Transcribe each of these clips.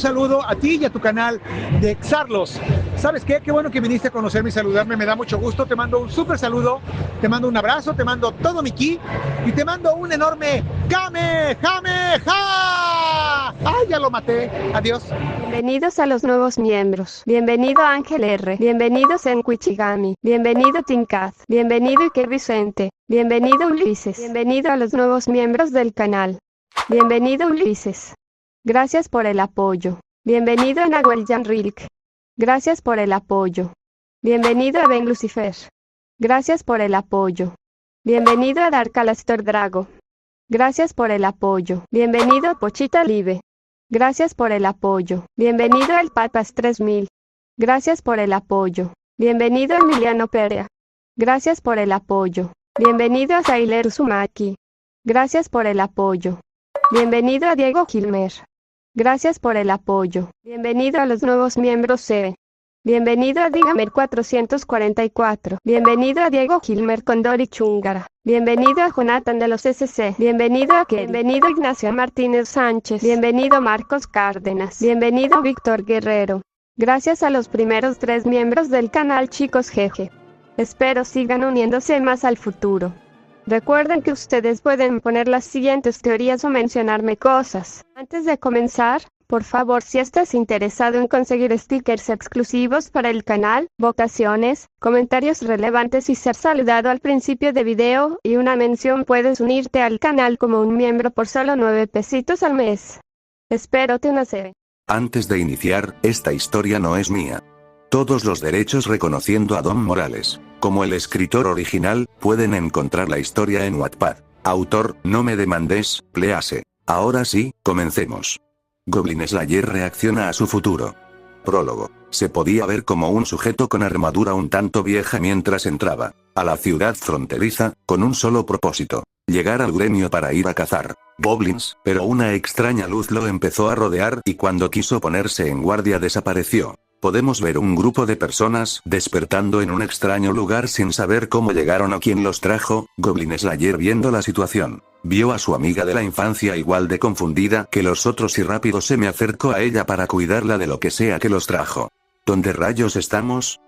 Saludo a ti y a tu canal de Xarlos. ¿Sabes qué? Qué bueno que viniste a conocerme y saludarme, me da mucho gusto. Te mando un súper saludo, te mando un abrazo, te mando todo mi ki y te mando un enorme Kamehameha. ¡Ay, ya lo maté! Adiós. Bienvenidos a los nuevos miembros. Bienvenido Ángel R. Bienvenido Senkuichigami. Bienvenido Tinkaz. Bienvenido Iker Vicente. Bienvenido Ulises. Bienvenido a los nuevos miembros del canal. Bienvenido Ulises. Gracias por el apoyo. Bienvenido a Nahuel Jan Rilk. Gracias por el apoyo. Bienvenido a Ben Lucifer. Gracias por el apoyo. Bienvenido a Dark Alastor Drago. Gracias por el apoyo. Bienvenido a Pochita Live. Gracias por el apoyo. Bienvenido al Papas 3000. Gracias por el apoyo. Bienvenido a Emiliano Perea. Gracias por el apoyo. Bienvenido a Sailer Uzumaki. Gracias por el apoyo. Bienvenido a Diego Gilmer. Gracias por el apoyo. Bienvenido a los nuevos miembros CE. Bienvenido a Digamer 444. Bienvenido a Diego Gilmer Condori Chungara. Bienvenido a Jonathan de los SC. Bienvenido a Kelly. Bienvenido Ignacio Martínez Sánchez. Bienvenido Marcos Cárdenas. Bienvenido Víctor Guerrero. Gracias a los primeros 3 miembros del canal, chicos, jeje. Espero sigan uniéndose más al futuro. Recuerden que ustedes pueden poner las siguientes teorías o mencionarme cosas. Antes de comenzar, por favor, si estás interesado en conseguir stickers exclusivos para el canal, votaciones, comentarios relevantes y ser saludado al principio de video y una mención, puedes unirte al canal como un miembro por solo 9 pesitos al mes. Espero te nace. Antes de iniciar, esta historia no es mía. Todos los derechos reconociendo a Don Morales, como el escritor original, pueden encontrar la historia en Wattpad. Autor, no me demandes, please. Ahora sí, comencemos. Goblin Slayer reacciona a su futuro. Prólogo. Se podía ver como un sujeto con armadura un tanto vieja mientras entraba a la ciudad fronteriza, con un solo propósito: llegar al gremio para ir a cazar goblins, pero una extraña luz lo empezó a rodear y cuando quiso ponerse en guardia desapareció. Podemos ver un grupo de personas despertando en un extraño lugar sin saber cómo llegaron o quién los trajo. Goblin Slayer, viendo la situación, vio a su amiga de la infancia igual de confundida que los otros y rápido se me acercó a ella para cuidarla de lo que sea que los trajo. ¿Dónde rayos estamos?,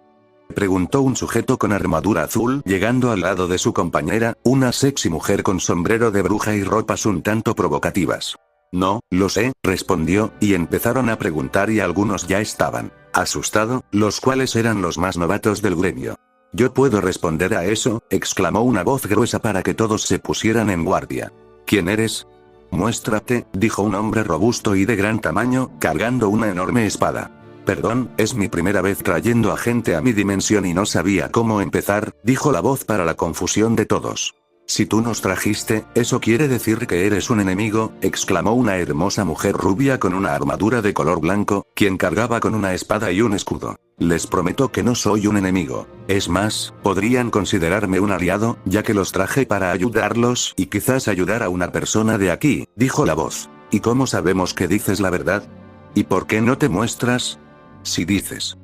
preguntó un sujeto con armadura azul llegando al lado de su compañera, una sexy mujer con sombrero de bruja y ropas un tanto provocativas. No, lo sé, respondió, y empezaron a preguntar y algunos ya estaban asustado, los cuales eran los más novatos del gremio. Yo puedo responder a eso, exclamó una voz gruesa para que todos se pusieran en guardia. ¿Quién eres? Muéstrate, dijo un hombre robusto y de gran tamaño, cargando una enorme espada. Perdón, es mi primera vez trayendo a gente a mi dimensión y no sabía cómo empezar, dijo la voz para la confusión de todos. Si tú nos trajiste, eso quiere decir que eres un enemigo, exclamó una hermosa mujer rubia con una armadura de color blanco, quien cargaba con una espada y un escudo. Les prometo que no soy un enemigo. Es más, podrían considerarme un aliado, ya que los traje para ayudarlos y quizás ayudar a una persona de aquí, dijo la voz. ¿Y cómo sabemos que dices la verdad? ¿Y por qué no te muestras? Si dices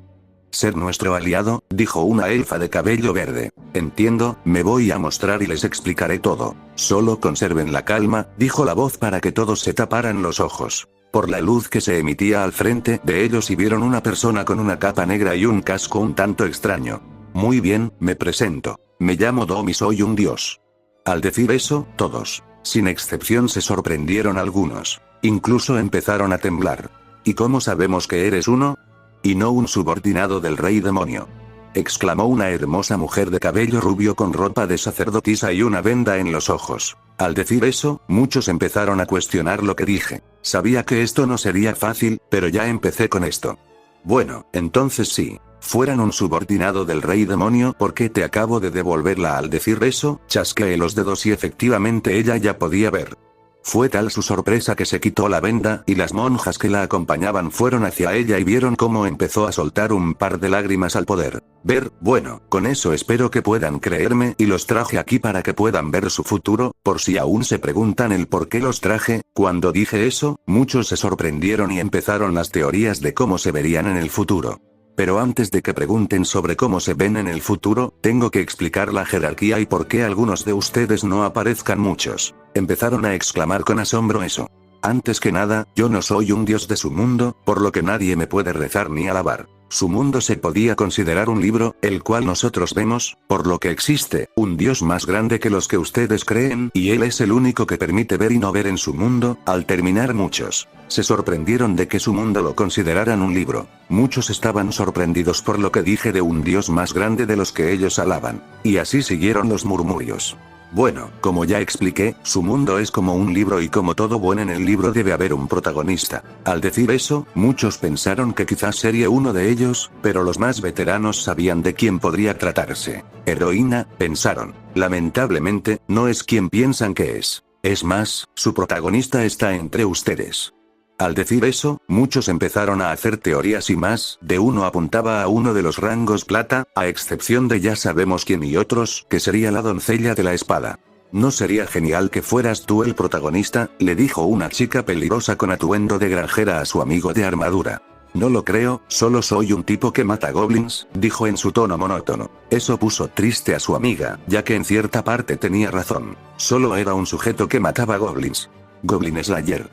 ser nuestro aliado, dijo una elfa de cabello verde. Entiendo, me voy a mostrar y les explicaré todo. Solo conserven la calma, dijo la voz para que todos se taparan los ojos. Por la luz que se emitía al frente de ellos y vieron una persona con una capa negra y un casco un tanto extraño. Muy bien, me presento. Me llamo Dom y soy un dios. Al decir eso, todos, sin excepción, se sorprendieron algunos. Incluso empezaron a temblar. ¿Y cómo sabemos que eres uno? Y no un subordinado del rey demonio, exclamó una hermosa mujer de cabello rubio con ropa de sacerdotisa y una venda en los ojos. Al decir eso, muchos empezaron a cuestionar lo que dije. Sabía que esto no sería fácil, pero ya empecé con esto. Bueno, entonces sí. Fueran un subordinado del rey demonio, ¿por qué te acabo de devolverla? Al decir eso, chasqueé los dedos y efectivamente ella ya podía ver. Fue tal su sorpresa que se quitó la venda y las monjas que la acompañaban fueron hacia ella y vieron cómo empezó a soltar un par de lágrimas al poder ver. Bueno, con eso espero que puedan creerme y los traje aquí para que puedan ver su futuro, por si aún se preguntan el por qué los traje. Cuando dije eso, muchos se sorprendieron y empezaron las teorías de cómo se verían en el futuro. Pero antes de que pregunten sobre cómo se ven en el futuro, tengo que explicar la jerarquía y por qué algunos de ustedes no aparezcan muchos. Empezaron a exclamar con asombro eso. Antes que nada, yo no soy un dios de su mundo, por lo que nadie me puede rezar ni alabar. Su mundo se podía considerar un libro, el cual nosotros vemos, por lo que existe un dios más grande que los que ustedes creen, y él es el único que permite ver y no ver en su mundo. Al terminar, muchos se sorprendieron de que su mundo lo consideraran un libro. Muchos estaban sorprendidos por lo que dije de un dios más grande de los que ellos alaban. Y así siguieron los murmullos. Bueno, como ya expliqué, su mundo es como un libro y como todo bueno en el libro debe haber un protagonista. Al decir eso, muchos pensaron que quizás sería uno de ellos, pero los más veteranos sabían de quién podría tratarse. Heroína, pensaron. Lamentablemente, no es quien piensan que es. Es más, su protagonista está entre ustedes. Al decir eso, muchos empezaron a hacer teorías y más de uno apuntaba a uno de los rangos plata, a excepción de ya sabemos quién y otros, que sería la doncella de la espada. ¿No sería genial que fueras tú el protagonista?, le dijo una chica peligrosa con atuendo de granjera a su amigo de armadura. No lo creo, solo soy un tipo que mata goblins, dijo en su tono monótono. Eso puso triste a su amiga, ya que en cierta parte tenía razón. Solo era un sujeto que mataba goblins. Goblin Slayer.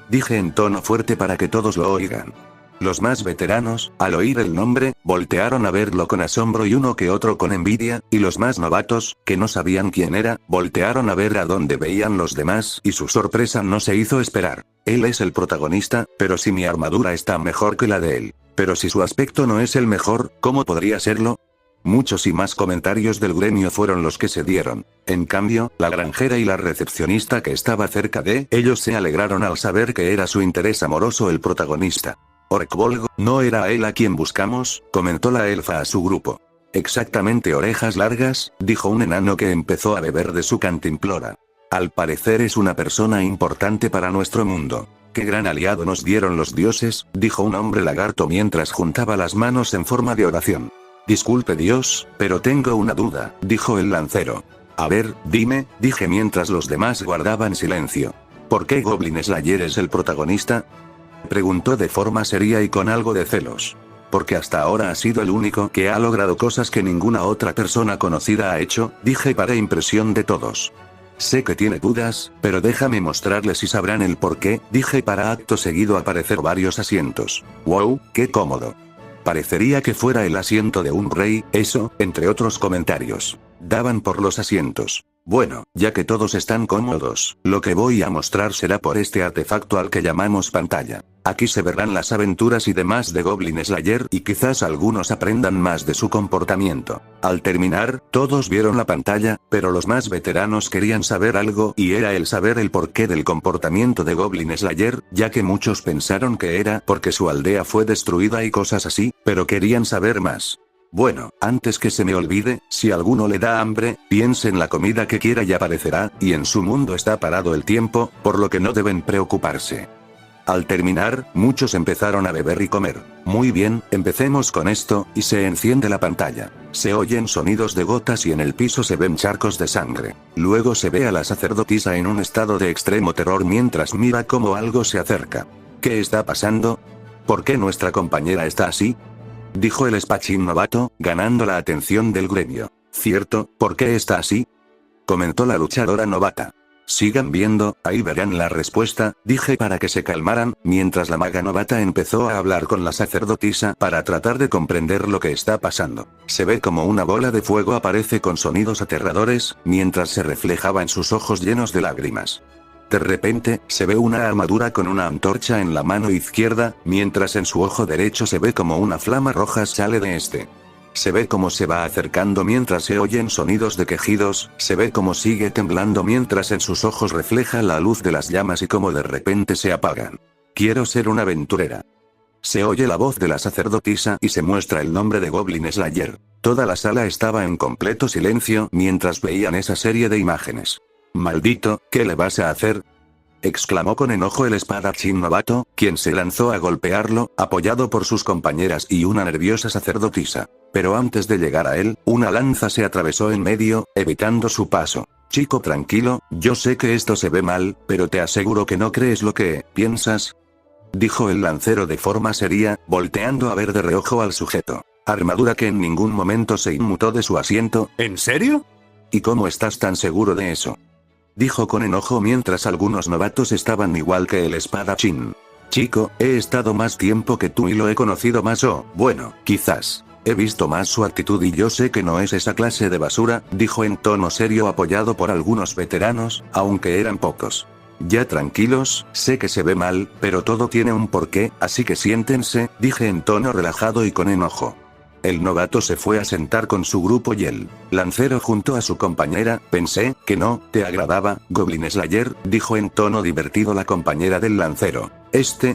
Dije en tono fuerte para que todos lo oigan. Los más veteranos, al oír el nombre, voltearon a verlo con asombro y uno que otro con envidia, y los más novatos, que no sabían quién era, voltearon a ver a dónde veían los demás y su sorpresa no se hizo esperar. Él es el protagonista, pero si mi armadura está mejor que la de él. Pero si su aspecto no es el mejor, ¿cómo podría serlo? Muchos y más comentarios del gremio fueron los que se dieron. En cambio, la granjera y la recepcionista que estaba cerca de ellos se alegraron al saber que era su interés amoroso el protagonista. Orcbolg, ¿no era a él a quien buscamos?, comentó la elfa a su grupo. Exactamente, orejas largas, dijo un enano que empezó a beber de su cantimplora. Al parecer es una persona importante para nuestro mundo. ¡Qué gran aliado nos dieron los dioses!, dijo un hombre lagarto mientras juntaba las manos en forma de oración. Disculpe Dios, pero tengo una duda, dijo el lancero. A ver, dime, dije mientras los demás guardaban silencio. ¿Por qué Goblin Slayer es el protagonista?, preguntó de forma seria y con algo de celos. Porque hasta ahora ha sido el único que ha logrado cosas que ninguna otra persona conocida ha hecho, dije para impresión de todos. Sé que tiene dudas, pero déjame mostrarles y sabrán el por qué, dije para acto seguido aparecer varios asientos. ¡Wow, qué cómodo! Parecería que fuera el asiento de un rey, eso, entre otros comentarios. Daban por los asientos. Bueno, ya que todos están cómodos, lo que voy a mostrar será por este artefacto al que llamamos pantalla. Aquí se verán las aventuras y demás de Goblin Slayer y quizás algunos aprendan más de su comportamiento. Al terminar, todos vieron la pantalla, pero los más veteranos querían saber algo y era el saber el porqué del comportamiento de Goblin Slayer, ya que muchos pensaron que era porque su aldea fue destruida y cosas así, pero querían saber más. Bueno, antes que se me olvide, si alguno le da hambre, piense en la comida que quiera y aparecerá, y en su mundo está parado el tiempo, por lo que no deben preocuparse. Al terminar, muchos empezaron a beber y comer. Muy bien, empecemos con esto, y se enciende la pantalla. Se oyen sonidos de gotas y en el piso se ven charcos de sangre. Luego se ve a la sacerdotisa en un estado de extremo terror mientras mira cómo algo se acerca. ¿Qué está pasando? ¿Por qué nuestra compañera está así?, dijo el espadachín novato, ganando la atención del gremio. ¿Cierto? ¿Por qué está así?, comentó la luchadora novata. Sigan viendo, ahí verán la respuesta, dije para que se calmaran, mientras la maga novata empezó a hablar con la sacerdotisa para tratar de comprender lo que está pasando. Se ve como una bola de fuego aparece con sonidos aterradores, mientras se reflejaba en sus ojos llenos de lágrimas. De repente, se ve una armadura con una antorcha en la mano izquierda, mientras en su ojo derecho se ve como una flama roja sale de este. Se ve cómo se va acercando mientras se oyen sonidos de quejidos, se ve cómo sigue temblando mientras en sus ojos refleja la luz de las llamas y cómo de repente se apagan. Quiero ser una aventurera. Se oye la voz de la sacerdotisa y se muestra el nombre de Goblin Slayer. Toda la sala estaba en completo silencio mientras veían esa serie de imágenes. Maldito, ¿qué le vas a hacer?, exclamó con enojo el espadachín novato, quien se lanzó a golpearlo, apoyado por sus compañeras y una nerviosa sacerdotisa. Pero antes de llegar a él, una lanza se atravesó en medio, evitando su paso. Chico, tranquilo, yo sé que esto se ve mal, pero te aseguro que no crees lo que piensas, dijo el lancero de forma seria, volteando a ver de reojo al sujeto. Armadura que en ningún momento se inmutó de su asiento. ¿En serio? ¿Y cómo estás tan seguro de eso? dijo con enojo mientras algunos novatos estaban igual que el espadachín. Chico, he estado más tiempo que tú y lo he conocido más bueno, quizás. He visto más su actitud y yo sé que no es esa clase de basura, dijo en tono serio apoyado por algunos veteranos, aunque eran pocos. Ya tranquilos, sé que se ve mal, pero todo tiene un porqué, así que siéntense, dije en tono relajado y con enojo. El novato se fue a sentar con su grupo y el lancero junto a su compañera. Pensé que no te agradaba, Goblin Slayer, dijo en tono divertido la compañera del lancero.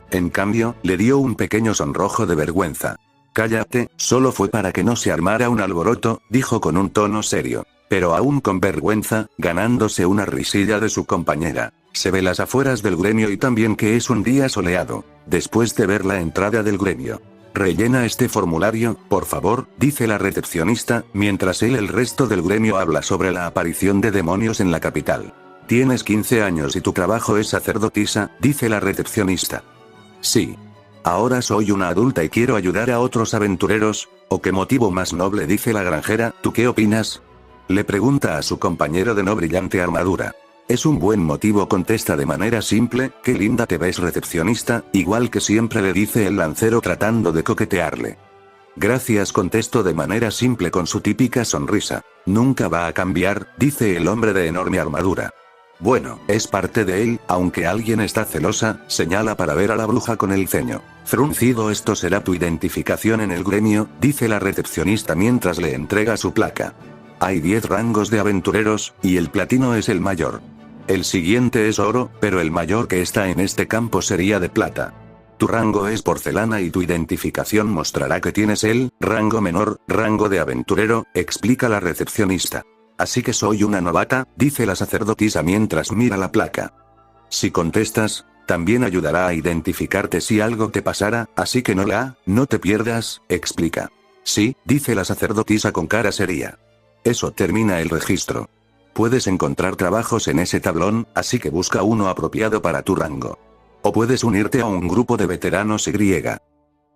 En cambio, le dio un pequeño sonrojo de vergüenza. Cállate, solo fue para que no se armara un alboroto, dijo con un tono serio. Pero aún con vergüenza, ganándose una risilla de su compañera. Se ve las afueras del gremio y también que es un día soleado. Después de ver la entrada del gremio. Rellena este formulario, por favor, dice la recepcionista, mientras el resto del gremio habla sobre la aparición de demonios en la capital. Tienes 15 años y tu trabajo es sacerdotisa, dice la recepcionista. Sí. Ahora soy una adulta y quiero ayudar a otros aventureros, ¿o qué motivo más noble? Dice la granjera, ¿tú qué opinas? Le pregunta a su compañero de no brillante armadura. Es un buen motivo, contesta de manera simple. Qué linda te ves, recepcionista, igual que siempre, le dice el lancero tratando de coquetearle. Gracias, contestó de manera simple con su típica sonrisa. Nunca va a cambiar, dice el hombre de enorme armadura. Bueno, es parte de él, aunque alguien está celosa, señala para ver a la bruja con el ceño fruncido. Esto será tu identificación en el gremio, dice la recepcionista mientras le entrega su placa. Hay 10 rangos de aventureros, y el platino es el mayor. El siguiente es oro, pero el mayor que está en este campo sería de plata. Tu rango es porcelana y tu identificación mostrará que tienes el rango menor, rango de aventurero, explica la recepcionista. Así que soy una novata, dice la sacerdotisa mientras mira la placa. Si contestas, también ayudará a identificarte si algo te pasara, así que no te pierdas, explica. Sí, dice la sacerdotisa con cara seria. Eso termina el registro. Puedes encontrar trabajos en ese tablón, así que busca uno apropiado para tu rango. O puedes unirte a un grupo de veteranos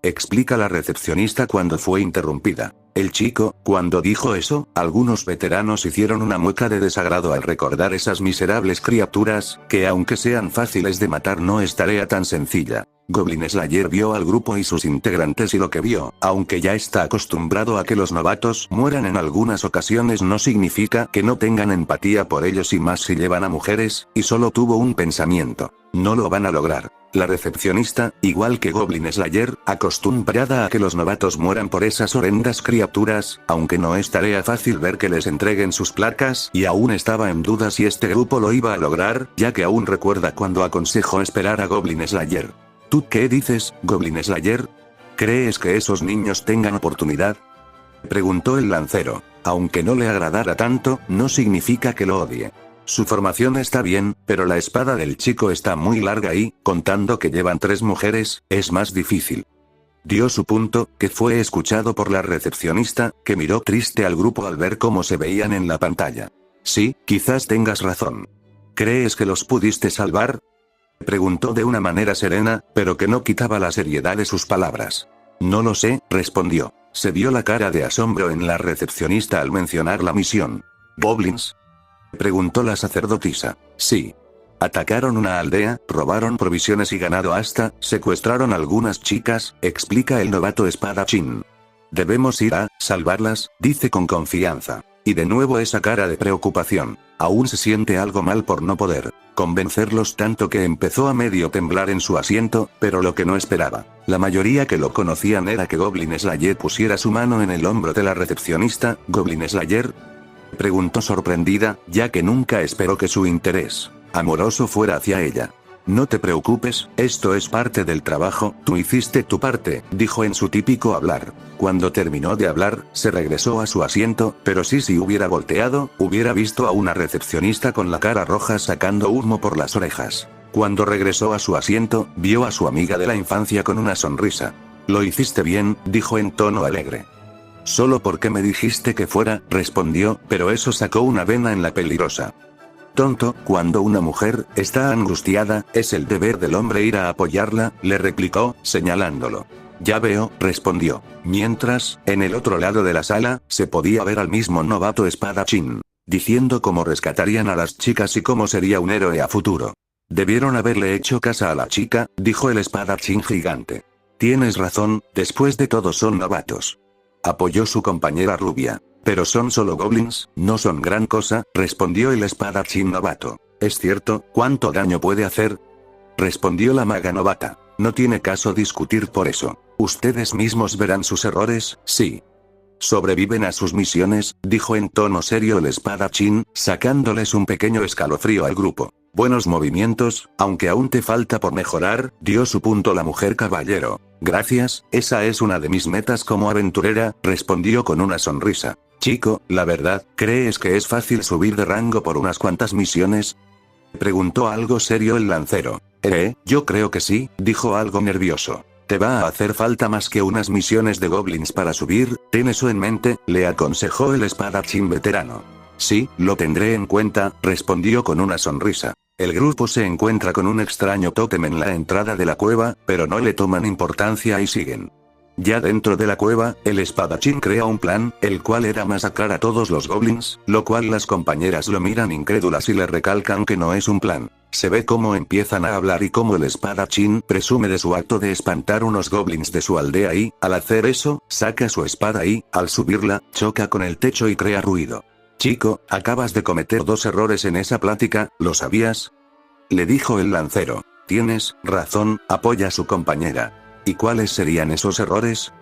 explica la recepcionista cuando fue interrumpida. El chico, cuando dijo eso, algunos veteranos hicieron una mueca de desagrado al recordar esas miserables criaturas, que aunque sean fáciles de matar no es tarea tan sencilla. Goblin Slayer vio al grupo y sus integrantes y lo que vio, aunque ya está acostumbrado a que los novatos mueran en algunas ocasiones, no significa que no tengan empatía por ellos y más si llevan a mujeres, y solo tuvo un pensamiento. No lo van a lograr. La recepcionista, igual que Goblin Slayer, acostumbrada a que los novatos mueran por esas horrendas criaturas, aunque no es tarea fácil ver que les entreguen sus placas, y aún estaba en duda si este grupo lo iba a lograr, ya que aún recuerda cuando aconsejó esperar a Goblin Slayer. ¿Tú qué dices, Goblin Slayer? ¿Crees que esos niños tengan oportunidad? Preguntó el lancero. Aunque no le agradara tanto, no significa que lo odie. Su formación está bien, pero la espada del chico está muy larga y, contando que llevan 3 mujeres, es más difícil. Dio su punto, que fue escuchado por la recepcionista, que miró triste al grupo al ver cómo se veían en la pantalla. Sí, quizás tengas razón. ¿Crees que los pudiste salvar? Preguntó de una manera serena, pero que no quitaba la seriedad de sus palabras. No lo sé, respondió. Se vio la cara de asombro en la recepcionista al mencionar la misión. ¿Goblins? Preguntó la sacerdotisa. Sí. Atacaron una aldea, robaron provisiones y ganado hasta, secuestraron algunas chicas, explica el novato espadachín. Debemos ir a salvarlas, dice con confianza. Y de nuevo esa cara de preocupación. Aún se siente algo mal por no poder convencerlos tanto que empezó a medio temblar en su asiento, pero lo que no esperaba, la mayoría que lo conocían, era que Goblin Slayer pusiera su mano en el hombro de la recepcionista. ¿Goblin Slayer? Preguntó sorprendida, ya que nunca esperó que su interés amoroso fuera hacia ella. No te preocupes, esto es parte del trabajo, tú hiciste tu parte, dijo en su típico hablar. Cuando terminó de hablar, se regresó a su asiento, pero si hubiera volteado, hubiera visto a una recepcionista con la cara roja sacando humo por las orejas. Cuando regresó a su asiento, vio a su amiga de la infancia con una sonrisa. Lo hiciste bien, dijo en tono alegre. Solo porque me dijiste que fuera, respondió, pero eso sacó una vena en la peligrosa. Tonto, cuando una mujer está angustiada, es el deber del hombre ir a apoyarla, le replicó, señalándolo. Ya veo, respondió. Mientras, en el otro lado de la sala, se podía ver al mismo novato espadachín. diciendo cómo rescatarían a las chicas y cómo sería un héroe a futuro. Debieron haberle hecho caso a la chica, dijo el espadachín gigante. Tienes razón, después de todo son novatos. Apoyó su compañera rubia. Pero son solo goblins, no son gran cosa, respondió el espadachín novato. ¿Es cierto? ¿Cuánto daño puede hacer? Respondió la maga novata. No tiene caso discutir por eso. Ustedes mismos verán sus errores, sí. Sobreviven a sus misiones, dijo en tono serio el espadachín, sacándoles un pequeño escalofrío al grupo. Buenos movimientos, aunque aún te falta por mejorar, dio su punto la mujer caballero. Gracias, esa es una de mis metas como aventurera, respondió con una sonrisa. Chico, la verdad, ¿crees que es fácil subir de rango por unas cuantas misiones? Preguntó algo serio el lancero. Yo creo que sí, dijo algo nervioso. Te va a hacer falta más que unas misiones de goblins para subir, ten eso en mente, le aconsejó el espadachín veterano. Sí, lo tendré en cuenta, respondió con una sonrisa. El grupo se encuentra con un extraño tótem en la entrada de la cueva, pero no le toman importancia y siguen. Ya dentro de la cueva, el espadachín crea un plan, el cual era masacrar a todos los goblins, lo cual las compañeras lo miran incrédulas y le recalcan que no es un plan. Se ve cómo empiezan a hablar y cómo el espadachín presume de su acto de espantar unos goblins de su aldea y, al hacer eso, saca su espada y, al subirla, choca con el techo y crea ruido. Chico, acabas de cometer 2 errores en esa plática, ¿lo sabías? Le dijo el lancero. Tienes razón, apoya a su compañera. ¿Y cuáles serían esos errores?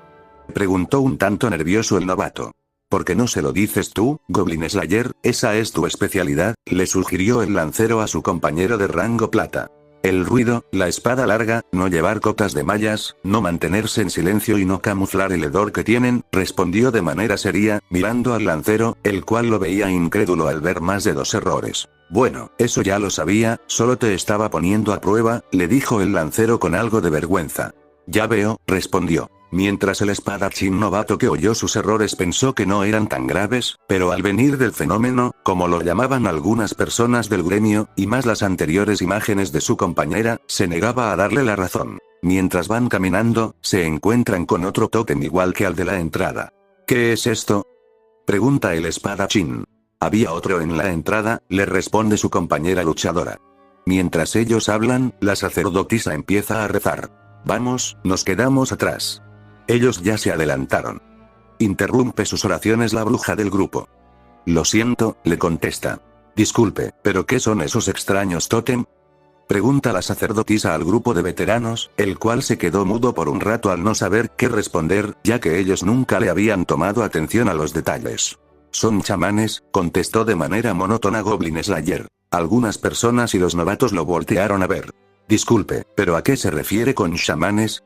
Preguntó un tanto nervioso el novato. ¿Por qué no se lo dices tú, Goblin Slayer? Esa es tu especialidad, le sugirió el lancero a su compañero de rango plata. El ruido, la espada larga, no llevar cotas de mallas, no mantenerse en silencio y no camuflar el hedor que tienen, respondió de manera seria, mirando al lancero, el cual lo veía incrédulo al ver más de 2 errores. Bueno, eso ya lo sabía, solo te estaba poniendo a prueba, le dijo el lancero con algo de vergüenza. Ya veo, respondió. Mientras el espadachín novato que oyó sus errores pensó que no eran tan graves, pero al venir del fenómeno, como lo llamaban algunas personas del gremio, y más las anteriores imágenes de su compañera, se negaba a darle la razón. Mientras van caminando, se encuentran con otro tótem igual que al de la entrada. ¿Qué es esto? Pregunta el espadachín. Había otro en la entrada, le responde su compañera luchadora. Mientras ellos hablan, la sacerdotisa empieza a rezar. Vamos, nos quedamos atrás. Ellos ya se adelantaron. Interrumpe sus oraciones la bruja del grupo. Lo siento, le contesta. Disculpe, ¿pero qué son esos extraños tótem? Pregunta la sacerdotisa al grupo de veteranos, el cual se quedó mudo por un rato al no saber qué responder, ya que ellos nunca le habían tomado atención a los detalles. Son chamanes, contestó de manera monótona Goblin Slayer. Algunas personas y los novatos lo voltearon a ver. Disculpe, ¿pero a qué se refiere con chamanes?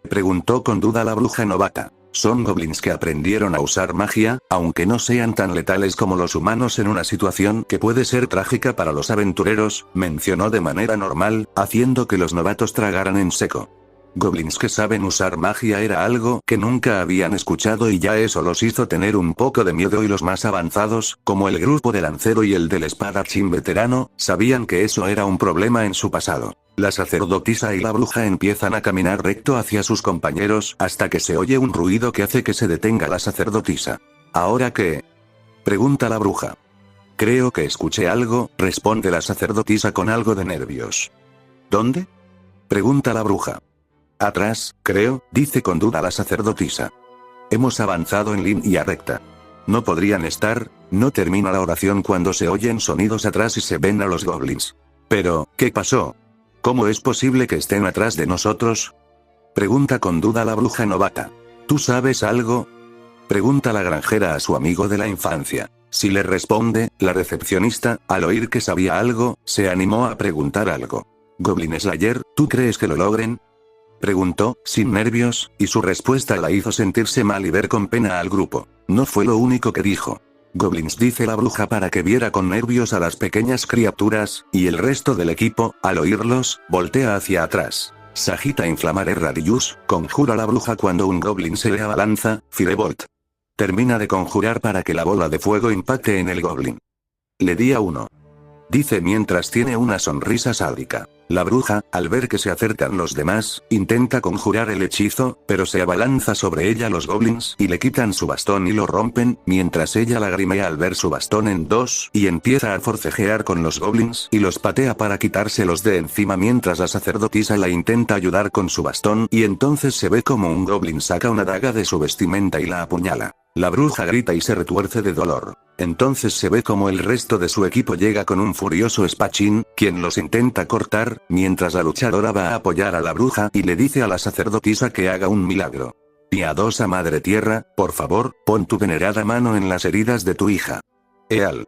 Preguntó con duda la bruja novata. Son goblins que aprendieron a usar magia, aunque no sean tan letales como los humanos en una situación que puede ser trágica para los aventureros, mencionó de manera normal, haciendo que los novatos tragaran en seco. Goblins que saben usar magia era algo que nunca habían escuchado y ya eso los hizo tener un poco de miedo y los más avanzados, como el grupo del lancero y el del espadachín veterano, sabían que eso era un problema en su pasado. La sacerdotisa y la bruja empiezan a caminar recto hacia sus compañeros hasta que se oye un ruido que hace que se detenga la sacerdotisa. ¿Ahora qué? Pregunta la bruja. Creo que escuché algo, responde la sacerdotisa con algo de nervios. ¿Dónde? Pregunta la bruja. Atrás, creo, dice con duda la sacerdotisa. Hemos avanzado en línea recta. No podrían estar, no termina la oración cuando se oyen sonidos atrás y se ven a los goblins. Pero, ¿qué pasó? ¿Cómo es posible que estén atrás de nosotros? Pregunta con duda la bruja novata. ¿Tú sabes algo? Pregunta la granjera a su amigo de la infancia. Si le responde, la recepcionista, al oír que sabía algo, se animó a preguntar algo. Goblin Slayer, ¿tú crees que lo logren? Preguntó, sin nervios, y su respuesta la hizo sentirse mal y ver con pena al grupo. No fue lo único que dijo. Goblins, dice la bruja para que viera con nervios a las pequeñas criaturas, y el resto del equipo, al oírlos, voltea hacia atrás. Sagita inflamare radius, conjura la bruja cuando un goblin se le abalanza, Firebolt. Termina de conjurar para que la bola de fuego impacte en el goblin. Le di a uno. dice mientras tiene una sonrisa sádica. La bruja, al ver que se acercan los demás, intenta conjurar el hechizo, pero se abalanza sobre ella los goblins y le quitan su bastón y lo rompen, mientras ella lagrimea al ver su bastón en dos y empieza a forcejear con los goblins y los patea para quitárselos de encima mientras la sacerdotisa la intenta ayudar con su bastón y entonces se ve como un goblin saca una daga de su vestimenta y la apuñala. La bruja grita y se retuerce de dolor. Entonces se ve como el resto de su equipo llega con un furioso espadachín, quien los intenta cortar, mientras la luchadora va a apoyar a la bruja y le dice a la sacerdotisa que haga un milagro. Piadosa Madre Tierra, por favor, pon tu venerada mano en las heridas de tu hija. Eal.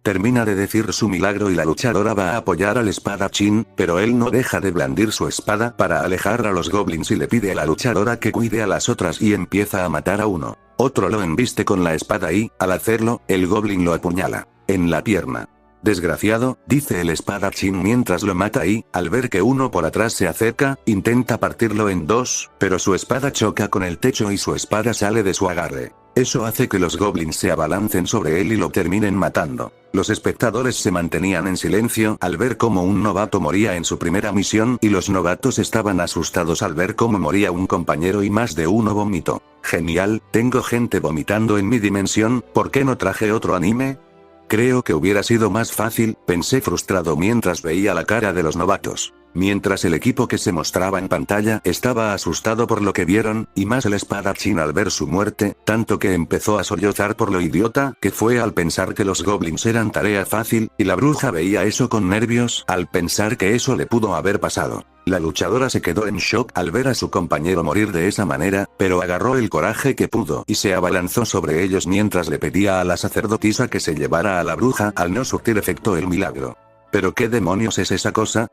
Termina de decir su milagro y la luchadora va a apoyar al espadachín, pero él no deja de blandir su espada para alejar a los goblins y le pide a la luchadora que cuide a las otras y empieza a matar a uno. Otro lo embiste con la espada y, al hacerlo, el goblin lo apuñala en la pierna. Desgraciado, dice el espadachín mientras lo mata y, al ver que uno por atrás se acerca, intenta partirlo en dos, pero su espada choca con el techo y su espada sale de su agarre. Eso hace que los goblins se abalancen sobre él y lo terminen matando. Los espectadores se mantenían en silencio al ver cómo un novato moría en su primera misión y los novatos estaban asustados al ver cómo moría un compañero y más de uno vomitó. Genial, tengo gente vomitando en mi dimensión, ¿por qué no traje otro anime? Creo que hubiera sido más fácil, pensé frustrado mientras veía la cara de los novatos. Mientras el equipo que se mostraba en pantalla estaba asustado por lo que vieron, y más el espadachín al ver su muerte, tanto que empezó a sollozar por lo idiota que fue al pensar que los goblins eran tarea fácil, y la bruja veía eso con nervios al pensar que eso le pudo haber pasado. La luchadora se quedó en shock al ver a su compañero morir de esa manera, pero agarró el coraje que pudo y se abalanzó sobre ellos mientras le pedía a la sacerdotisa que se llevara a la bruja al no surtir efecto el milagro. ¿Pero qué demonios es esa cosa?,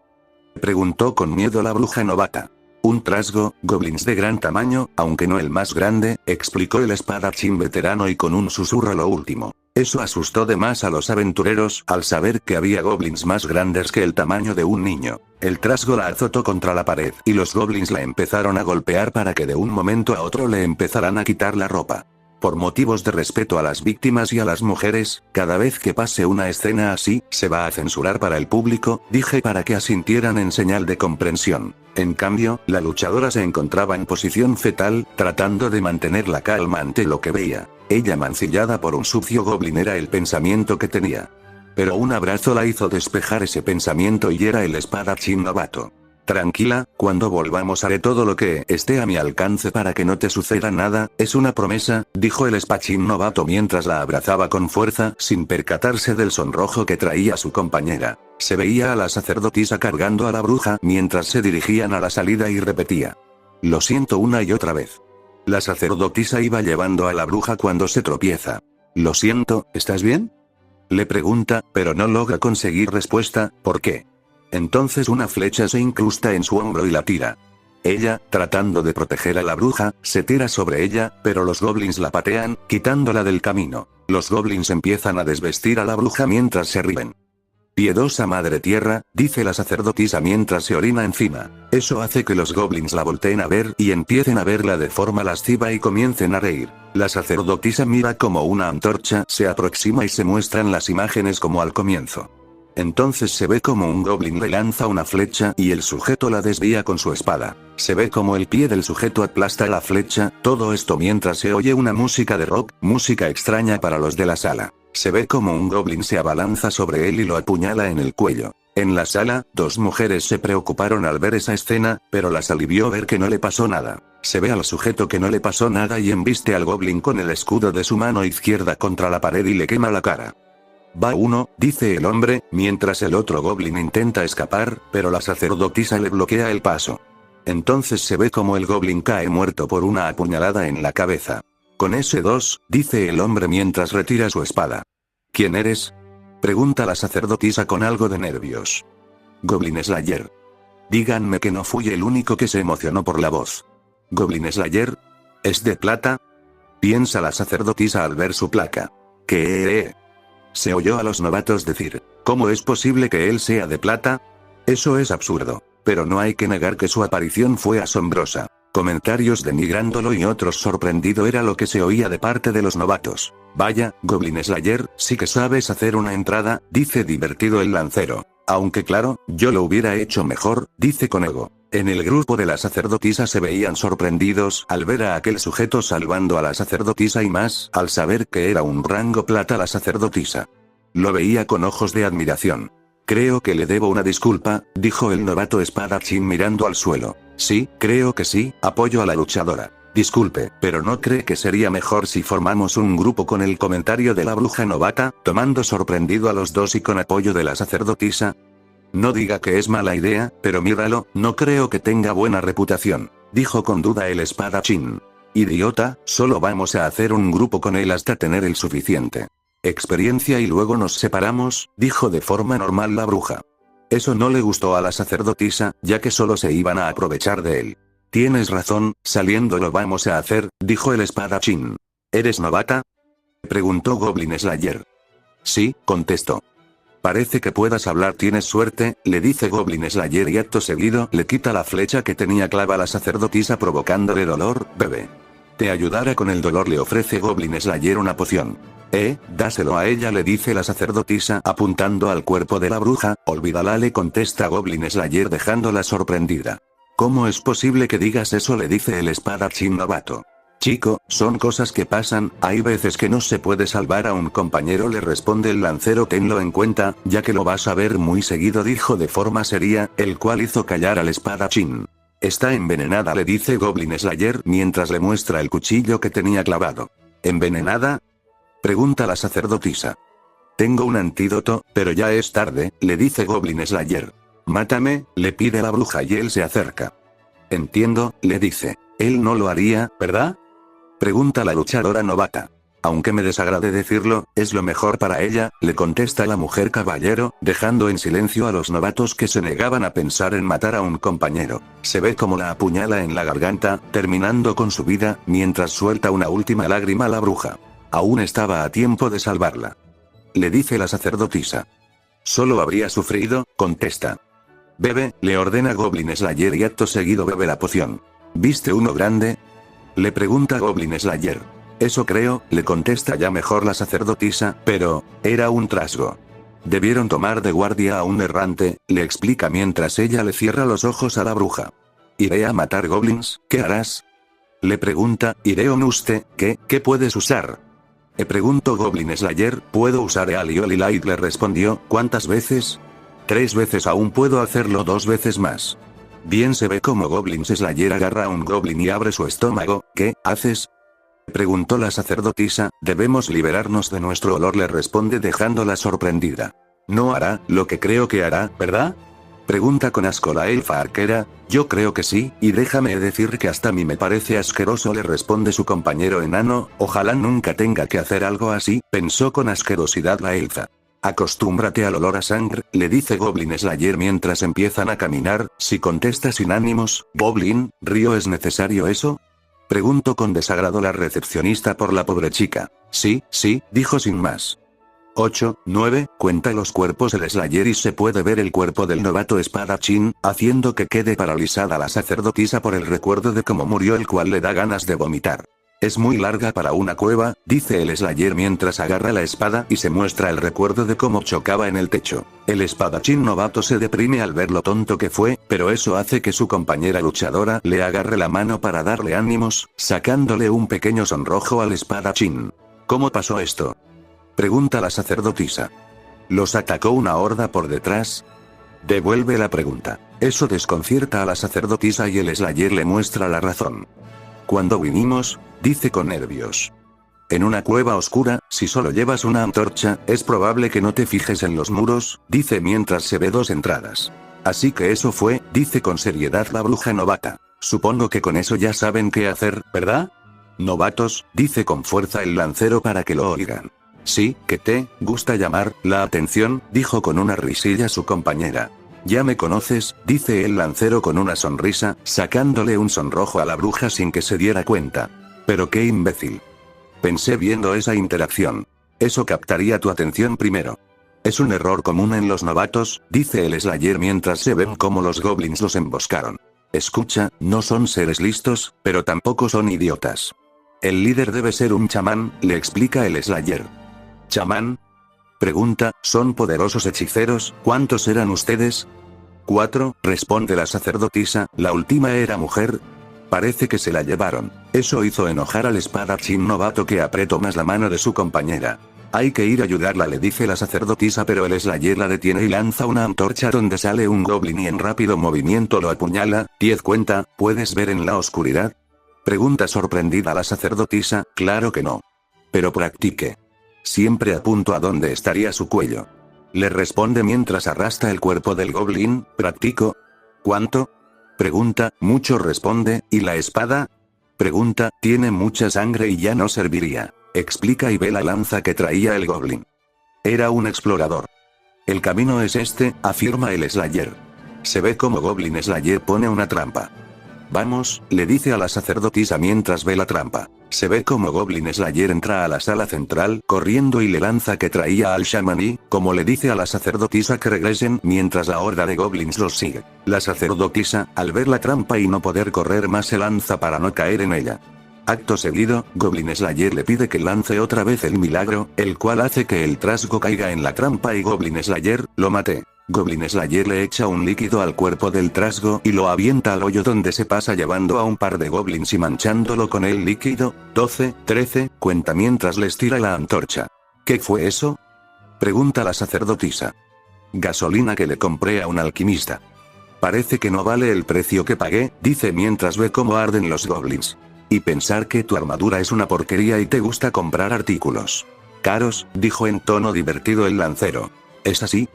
preguntó con miedo la bruja novata. Un trasgo, goblins de gran tamaño, aunque no el más grande, explicó el espadachín veterano y con un susurro lo último. Eso asustó de más a los aventureros al saber que había goblins más grandes que el tamaño de un niño. El trasgo la azotó contra la pared y los goblins la empezaron a golpear para que de un momento a otro le empezaran a quitar la ropa. Por motivos de respeto a las víctimas y a las mujeres, cada vez que pase una escena así, se va a censurar para el público, dije para que asintieran en señal de comprensión. En cambio, la luchadora se encontraba en posición fetal, tratando de mantener la calma ante lo que veía. Ella mancillada por un sucio goblin era el pensamiento que tenía. Pero un abrazo la hizo despejar ese pensamiento y era el espadachín novato. Tranquila, cuando volvamos haré todo lo que esté a mi alcance para que no te suceda nada, es una promesa, dijo el espadachín novato mientras la abrazaba con fuerza sin percatarse del sonrojo que traía su compañera. Se veía a la sacerdotisa cargando a la bruja mientras se dirigían a la salida y repetía. Lo siento una y otra vez. La sacerdotisa iba llevando a la bruja cuando se tropieza. Lo siento, ¿estás bien?, le pregunta, pero no logra conseguir respuesta. ¿Por qué? Entonces una flecha se incrusta en su hombro y la tira. Ella, tratando de proteger a la bruja, se tira sobre ella, pero los goblins la patean, quitándola del camino. Los goblins empiezan a desvestir a la bruja mientras se ríen. Piedosa Madre Tierra, dice la sacerdotisa mientras se orina encima. Eso hace que los goblins la volteen a ver y empiecen a verla de forma lasciva y comiencen a reír. La sacerdotisa mira como una antorcha se aproxima y se muestran las imágenes como al comienzo. Entonces se ve como un goblin le lanza una flecha y el sujeto la desvía con su espada. Se ve como el pie del sujeto aplasta la flecha, todo esto mientras se oye una música de rock, música extraña para los de la sala. Se ve como un goblin se abalanza sobre él y lo apuñala en el cuello. En la sala, dos mujeres se preocuparon al ver esa escena, pero las alivió ver que no le pasó nada. Se ve al sujeto que no le pasó nada y embiste al goblin con el escudo de su mano izquierda contra la pared y le quema la cara. Va uno, dice el hombre, mientras el otro goblin intenta escapar, pero la sacerdotisa le bloquea el paso. Entonces se ve como el goblin cae muerto por una apuñalada en la cabeza. Con ese dos, dice el hombre mientras retira su espada. ¿Quién eres?, pregunta la sacerdotisa con algo de nervios. Goblin Slayer. Díganme que no fui el único que se emocionó por la voz. Goblin Slayer. ¿Es de plata?, piensa la sacerdotisa al ver su placa. ¿Qué? Se oyó a los novatos decir, ¿cómo es posible que él sea de plata? Eso es absurdo, pero no hay que negar que su aparición fue asombrosa. Comentarios denigrándolo y otros sorprendido era lo que se oía de parte de los novatos. Vaya, Goblin Slayer, sí que sabes hacer una entrada, dice divertido el lancero. Aunque claro, yo lo hubiera hecho mejor, dice con ego. En el grupo de la sacerdotisa se veían sorprendidos al ver a aquel sujeto salvando a la sacerdotisa y más, al saber que era un rango plata la sacerdotisa. Lo veía con ojos de admiración. Creo que le debo una disculpa, dijo el novato espadachín mirando al suelo. Sí, creo que sí, apoyo a la luchadora. Disculpe, pero ¿no cree que sería mejor si formamos un grupo con el comentario de la bruja novata, tomando sorprendido a los dos y con apoyo de la sacerdotisa? No diga que es mala idea, pero míralo, no creo que tenga buena reputación, dijo con duda el espadachín. Idiota, solo vamos a hacer un grupo con él hasta tener el suficiente experiencia y luego nos separamos, dijo de forma normal la bruja. Eso no le gustó a la sacerdotisa, ya que solo se iban a aprovechar de él. Tienes razón, saliendo lo vamos a hacer, dijo el espadachín. ¿Eres novata?, preguntó Goblin Slayer. Sí, contestó. Parece que puedas hablar, tienes suerte, le dice Goblin Slayer y acto seguido le quita la flecha que tenía clava a la sacerdotisa provocándole dolor. Bebe. Te ayudará con el dolor, le ofrece Goblin Slayer una poción. Dáselo a ella, le dice la sacerdotisa apuntando al cuerpo de la bruja. Olvídala, le contesta Goblin Slayer dejándola sorprendida. ¿Cómo es posible que digas eso?, le dice el espadachín novato. Chico, son cosas que pasan, hay veces que no se puede salvar a un compañero, le responde el lancero. Tenlo en cuenta, ya que lo vas a ver muy seguido, dijo de forma seria, el cual hizo callar al espadachín. Está envenenada, le dice Goblin Slayer mientras le muestra el cuchillo que tenía clavado. ¿Envenenada?, pregunta la sacerdotisa. Tengo un antídoto, pero ya es tarde, le dice Goblin Slayer. Mátame, le pide la bruja y él se acerca. Entiendo, le dice. Él no lo haría, ¿verdad?, pregunta la luchadora novata. Aunque me desagrade decirlo, es lo mejor para ella, le contesta la mujer caballero, dejando en silencio a los novatos que se negaban a pensar en matar a un compañero. Se ve como la apuñala en la garganta, terminando con su vida, mientras suelta una última lágrima a la bruja. Aún estaba a tiempo de salvarla, le dice la sacerdotisa. Solo habría sufrido, contesta. Bebe, le ordena Goblin Slayer y acto seguido bebe la poción. ¿Viste uno grande?, le pregunta Goblin Slayer. Eso creo, le contesta ya mejor la sacerdotisa, pero era un trasgo. Debieron tomar de guardia a un errante, le explica mientras ella le cierra los ojos a la bruja. ¿Iré a matar goblins? ¿Qué harás?, le pregunta. ¿Iré o nuste? ¿Qué puedes usar?, le preguntó Goblin Slayer. Puedo usar Ealioli Light, le respondió. ¿Cuántas veces? 3 veces. Aún puedo hacerlo 2 veces más. Bien, se ve como Goblin Slayer agarra a un goblin y abre su estómago. ¿Qué haces?, preguntó la sacerdotisa. Debemos liberarnos de nuestro olor, le responde dejándola sorprendida. No hará lo que creo que hará, ¿verdad?, pregunta con asco la elfa arquera. Yo creo que sí, y déjame decir que hasta a mí me parece asqueroso, le responde su compañero enano. Ojalá nunca tenga que hacer algo así, pensó con asquerosidad la elfa. Acostúmbrate al olor a sangre, le dice Goblin Slayer mientras empiezan a caminar. Si contesta sin ánimos. Goblin, ¿Río es necesario eso?, preguntó con desagrado la recepcionista por la pobre chica. Sí, dijo sin más. 8, 9, cuenta los cuerpos el Slayer y se puede ver el cuerpo del novato espadachín, haciendo que quede paralizada la sacerdotisa por el recuerdo de cómo murió, el cual le da ganas de vomitar. Es muy larga para una cueva, dice el Slayer mientras agarra la espada y se muestra el recuerdo de cómo chocaba en el techo. El espadachín novato se deprime al ver lo tonto que fue, pero eso hace que su compañera luchadora le agarre la mano para darle ánimos, sacándole un pequeño sonrojo al espadachín. ¿Cómo pasó esto?, pregunta la sacerdotisa. ¿Los atacó una horda por detrás?, devuelve la pregunta. Eso desconcierta a la sacerdotisa y el Slayer le muestra la razón. Cuando vinimos, dice con nervios. En una cueva oscura, si solo llevas una antorcha, es probable que no te fijes en los muros, dice mientras se ve 2 entradas. Así que eso fue, dice con seriedad la bruja novata. Supongo que con eso ya saben qué hacer, ¿verdad?, novatos, dice con fuerza el lancero para que lo oigan. Sí, que te gusta llamar la atención, dijo con una risilla su compañera. Ya me conoces, dice el lancero con una sonrisa, sacándole un sonrojo a la bruja sin que se diera cuenta. Pero qué imbécil, pensé viendo esa interacción. Eso captaría tu atención primero. Es un error común en los novatos, dice el Slayer mientras se ven cómo los goblins los emboscaron. Escucha, no son seres listos, pero tampoco son idiotas. El líder debe ser un chamán, le explica el Slayer. ¿Chamán? Pregunta, ¿son poderosos hechiceros? ¿Cuántos eran ustedes? 4, responde la sacerdotisa, la última era mujer. Parece que se la llevaron. Eso hizo enojar al espadachín novato, que apretó más la mano de su compañera. Hay que ir a ayudarla, le dice la sacerdotisa, pero el Slayer la detiene y lanza una antorcha donde sale un goblin y en rápido movimiento lo apuñala. 10 cuenta, ¿puedes ver en la oscuridad? Pregunta sorprendida la sacerdotisa, claro que no. Pero practique. Siempre apunto a dónde estaría su cuello. Le responde mientras arrastra el cuerpo del goblin, practico. ¿Cuánto? Pregunta, mucho, responde, ¿y la espada? Pregunta, tiene mucha sangre y ya no serviría. Explica y ve la lanza que traía el goblin. Era un explorador. El camino es este, afirma el Slayer. Se ve como Goblin Slayer pone una trampa. Vamos, le dice a la sacerdotisa mientras ve la trampa. Se ve como Goblin Slayer entra a la sala central corriendo y le lanza que traía al shaman y, como le dice a la sacerdotisa que regresen mientras la horda de goblins los sigue. La sacerdotisa, al ver la trampa y no poder correr más, se lanza para no caer en ella. Acto seguido, Goblin Slayer le pide que lance otra vez el milagro, el cual hace que el trasgo caiga en la trampa y Goblin Slayer lo mate. Goblin Slayer le echa un líquido al cuerpo del trasgo y lo avienta al hoyo donde se pasa llevando a un par de goblins y manchándolo con el líquido. 12, 13, cuenta mientras les tira la antorcha. ¿Qué fue eso? Pregunta la sacerdotisa. Gasolina que le compré a un alquimista. Parece que no vale el precio que pagué, dice mientras ve cómo arden los goblins. Y pensar que tu armadura es una porquería y te gusta comprar artículos caros, dijo en tono divertido el lancero. ¿Es así?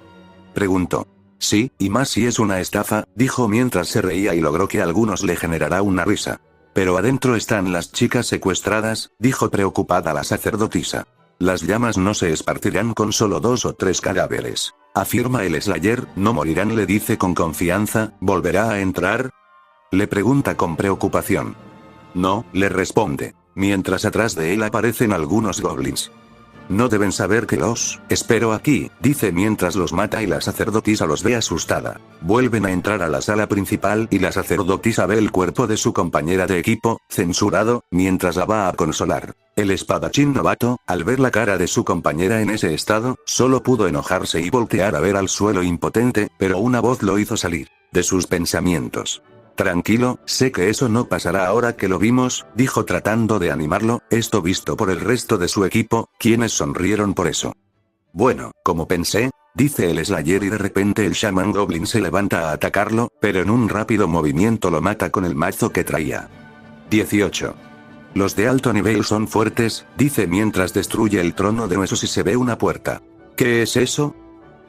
Preguntó. Sí, y más si es una estafa, dijo mientras se reía y logró que a algunos le generara una risa. Pero adentro están las chicas secuestradas, dijo preocupada la sacerdotisa. Las llamas no se esparcirán con solo 2 o 3 cadáveres, afirma el Slayer, no morirán, le dice con confianza. ¿Volverá a entrar? Le pregunta con preocupación. No, le responde, mientras atrás de él aparecen algunos goblins. No deben saber que los espero aquí, dice mientras los mata y la sacerdotisa los ve asustada. Vuelven a entrar a la sala principal y la sacerdotisa ve el cuerpo de su compañera de equipo, censurado, mientras la va a consolar. El espadachín novato, al ver la cara de su compañera en ese estado, solo pudo enojarse y voltear a ver al suelo impotente, pero una voz lo hizo salir de sus pensamientos. Tranquilo, sé que eso no pasará ahora que lo vimos, dijo tratando de animarlo, esto visto por el resto de su equipo, quienes sonrieron por eso. Bueno, como pensé, dice el Slayer y de repente el shaman goblin se levanta a atacarlo, pero en un rápido movimiento lo mata con el mazo que traía. 18. Los de alto nivel son fuertes, dice mientras destruye el trono de huesos y se ve una puerta. ¿Qué es eso?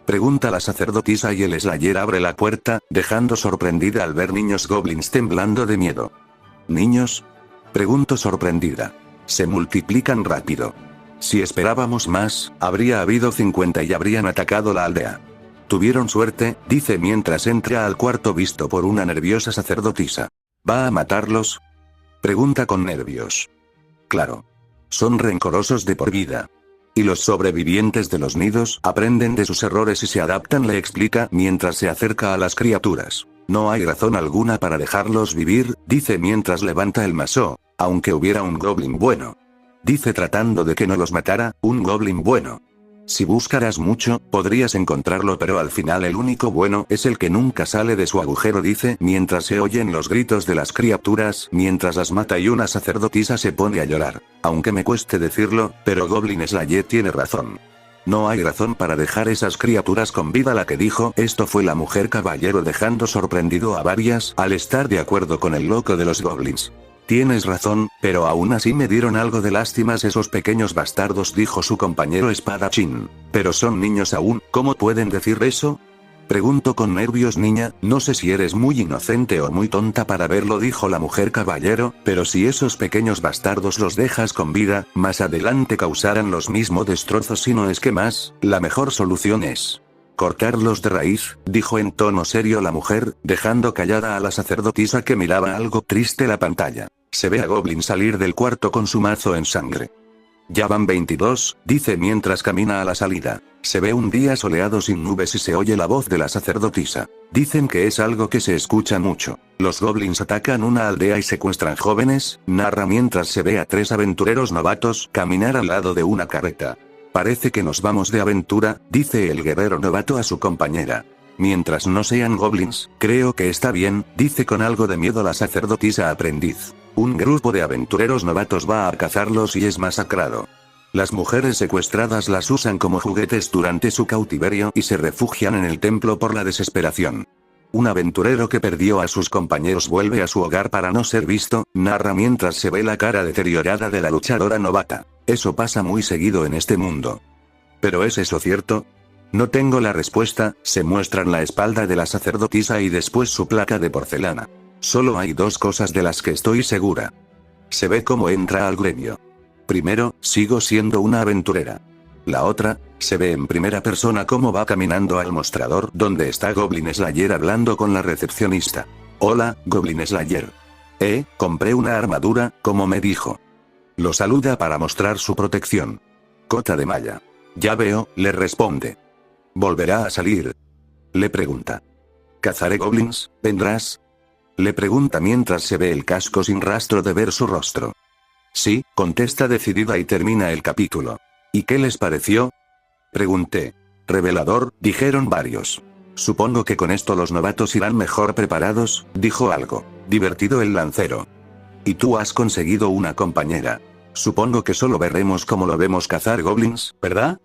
Pregunta la sacerdotisa y el Slayer abre la puerta, dejando sorprendida al ver niños goblins temblando de miedo. ¿Niños? Pregunto sorprendida. Se multiplican rápido. Si esperábamos más, habría habido 50 y habrían atacado la aldea. Tuvieron suerte, dice mientras entra al cuarto visto por una nerviosa sacerdotisa. ¿Va a matarlos? Pregunta con nervios. Claro. Son rencorosos de por vida. Y los sobrevivientes de los nidos aprenden de sus errores y se adaptan, le explica mientras se acerca a las criaturas. No hay razón alguna para dejarlos vivir, dice mientras levanta el mazo, aunque hubiera un goblin bueno. Dice tratando de que no los matara, un goblin bueno. Si buscaras mucho, podrías encontrarlo, pero al final el único bueno es el que nunca sale de su agujero, dice mientras se oyen los gritos de las criaturas mientras las mata y una sacerdotisa se pone a llorar. Aunque me cueste decirlo, pero Goblin Slayer tiene razón. No hay razón para dejar esas criaturas con vida. La que dijo esto fue la mujer caballero, dejando sorprendido a varias al estar de acuerdo con el loco de los goblins. Tienes razón, pero aún así me dieron algo de lástimas esos pequeños bastardos, dijo su compañero espadachín. Pero son niños aún, ¿cómo pueden decir eso? Pregunto con nervios. Niña, no sé si eres muy inocente o muy tonta para verlo, dijo la mujer caballero, pero si esos pequeños bastardos los dejas con vida, más adelante causarán los mismos destrozos, si no es que más. La mejor solución es cortarlos de raíz, dijo en tono serio la mujer, dejando callada a la sacerdotisa que miraba algo triste la pantalla. Se ve a Goblin salir del cuarto con su mazo en sangre. Ya van 22, dice mientras camina a la salida. Se ve un día soleado sin nubes y se oye la voz de la sacerdotisa. Dicen que es algo que se escucha mucho. Los goblins atacan una aldea y secuestran jóvenes, narra mientras se ve a 3 aventureros novatos caminar al lado de una carreta. Parece que nos vamos de aventura, dice el guerrero novato a su compañera. Mientras no sean goblins, creo que está bien, dice con algo de miedo la sacerdotisa aprendiz. Un grupo de aventureros novatos va a cazarlos y es masacrado. Las mujeres secuestradas las usan como juguetes durante su cautiverio y se refugian en el templo por la desesperación. Un aventurero que perdió a sus compañeros vuelve a su hogar para no ser visto, narra mientras se ve la cara deteriorada de la luchadora novata. Eso pasa muy seguido en este mundo. ¿Pero es eso cierto? No tengo la respuesta, se muestran la espalda de la sacerdotisa y después su placa de porcelana. Solo hay 2 cosas de las que estoy segura. Se ve cómo entra al gremio. Primero, sigo siendo una aventurera. La otra, se ve en primera persona cómo va caminando al mostrador donde está Goblin Slayer hablando con la recepcionista. Hola, Goblin Slayer. Compré una armadura, como me dijo. Lo saluda para mostrar su protección. Cota de malla. Ya veo, le responde. ¿Volverá a salir? Le pregunta. ¿Cazaré goblins? ¿Vendrás? Le pregunta mientras se ve el casco sin rastro de ver su rostro. Sí, contesta decidida y termina el capítulo. ¿Y qué les pareció? Pregunté. Revelador, dijeron varios. Supongo que con esto los novatos irán mejor preparados, dijo algo. Divertido el lancero. Y tú has conseguido una compañera. Supongo que solo veremos cómo lo vemos cazar goblins, ¿verdad?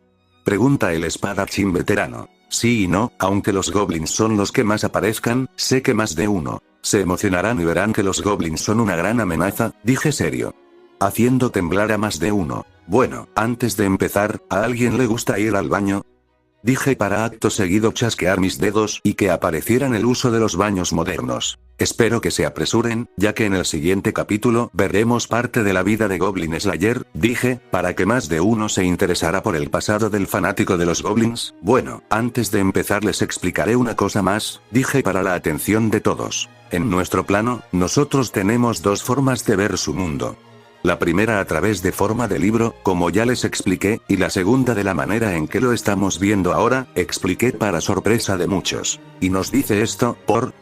Pregunta el espadachín veterano. Sí y no, aunque los goblins son los que más aparezcan, sé que más de uno se emocionarán y verán que los goblins son una gran amenaza, dije serio. Haciendo temblar a más de uno. Bueno, antes de empezar, ¿a alguien le gusta ir al baño? Dije para acto seguido chasquear mis dedos y que aparecieran el uso de los baños modernos. Espero que se apresuren, ya que en el siguiente capítulo veremos parte de la vida de Goblin Slayer, dije, para que más de uno se interesara por el pasado del fanático de los goblins. Bueno, antes de empezar les explicaré una cosa más, dije para la atención de todos. En nuestro plano, nosotros tenemos 2 formas de ver su mundo. La primera a través de forma de libro, como ya les expliqué, y la segunda de la manera en que lo estamos viendo ahora, expliqué para sorpresa de muchos. ¿Y nos dice esto, por?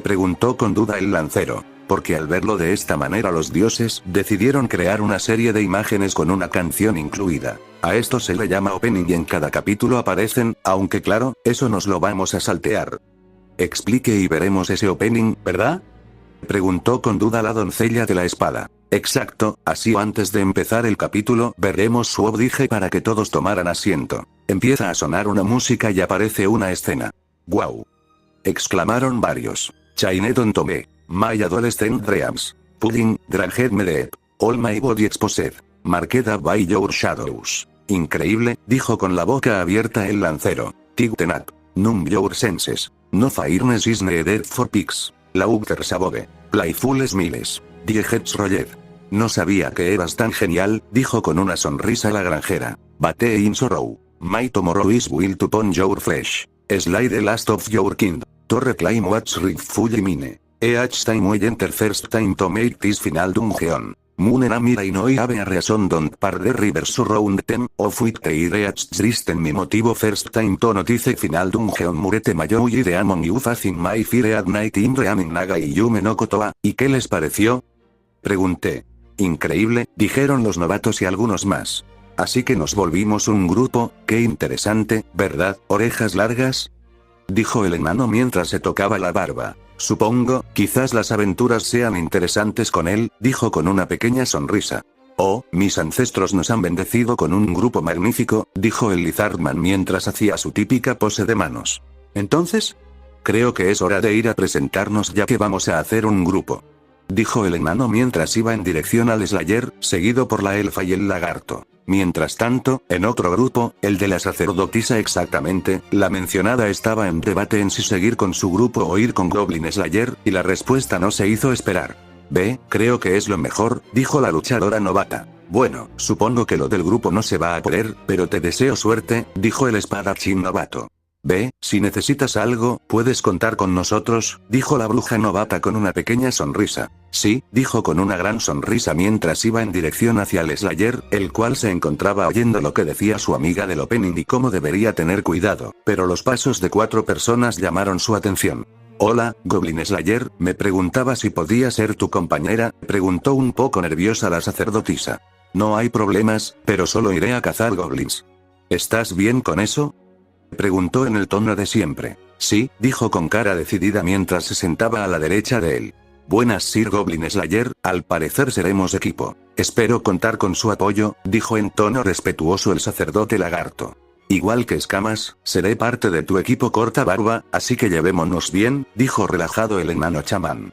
Preguntó con duda el lancero. Porque al verlo de esta manera los dioses decidieron crear una serie de imágenes con una canción incluida. A esto se le llama opening y en cada capítulo aparecen, aunque claro, eso nos lo vamos a saltear. Explique y veremos ese opening, ¿verdad? Preguntó con duda la doncella de la espada. Exacto, así antes de empezar el capítulo veremos su dije para que todos tomaran asiento. Empieza a sonar una música y aparece una escena. ¡Guau! Exclamaron varios. Chaineton Tomé. My Adolescent Dreams. Pudding, Dranged Medep. All My Body Exposed. Marked by Your Shadows. Increíble, dijo con la boca abierta el lancero. Tigtenap. Numb Your Senses. No Fairness is Needed for Pigs. Laughter Sabove. Playful Smiles. Diegets Rolled. No sabía que eras tan genial, dijo con una sonrisa la granjera. Bate in sorrow. My tomorrow is built upon your flesh. Slide the last of your kind. To reclaim what's rightfully mine. Each time we enter first time to make this final dungeon. Munen amira y no have a reason don't par the rivers surround them, of which they reach dristen mi motivo first time to notice final dungeon murete mayo y de among you facing my fire at night in reaming naga y yume no kotoa. ¿Y qué les pareció? Pregunté. Increíble, dijeron los novatos y algunos más. Así que nos volvimos un grupo, qué interesante, ¿verdad? ¿Orejas largas? Dijo el enano mientras se tocaba la barba. Supongo, quizás las aventuras sean interesantes con él, dijo con una pequeña sonrisa. Oh, mis ancestros nos han bendecido con un grupo magnífico, dijo el Lizardman mientras hacía su típica pose de manos. Entonces, creo que es hora de ir a presentarnos ya que vamos a hacer un grupo. Dijo el enano mientras iba en dirección al Slayer, seguido por la elfa y el lagarto. Mientras tanto, en otro grupo, el de la sacerdotisa exactamente, la mencionada estaba en debate en si seguir con su grupo o ir con Goblin Slayer, y la respuesta no se hizo esperar. Creo que es lo mejor, dijo la luchadora novata. Bueno, supongo que lo del grupo no se va a poder, pero te deseo suerte, dijo el espadachín novato. Ve, si necesitas algo, puedes contar con nosotros, dijo la bruja novata con una pequeña sonrisa. Sí, dijo con una gran sonrisa mientras iba en dirección hacia el Slayer, el cual se encontraba oyendo lo que decía su amiga del opening y cómo debería tener cuidado, pero los pasos de 4 personas llamaron su atención. Hola, Goblin Slayer, me preguntaba si podía ser tu compañera, preguntó un poco nerviosa la sacerdotisa. No hay problemas, pero solo iré a cazar goblins. ¿Estás bien con eso? Preguntó en el tono de siempre. Sí, dijo con cara decidida mientras se sentaba a la derecha de él. Buenas Sir Goblin Slayer, al parecer seremos equipo. Espero contar con su apoyo, dijo en tono respetuoso el sacerdote lagarto. Igual que escamas, seré parte de tu equipo corta barba, así que llevémonos bien, dijo relajado el enano chamán.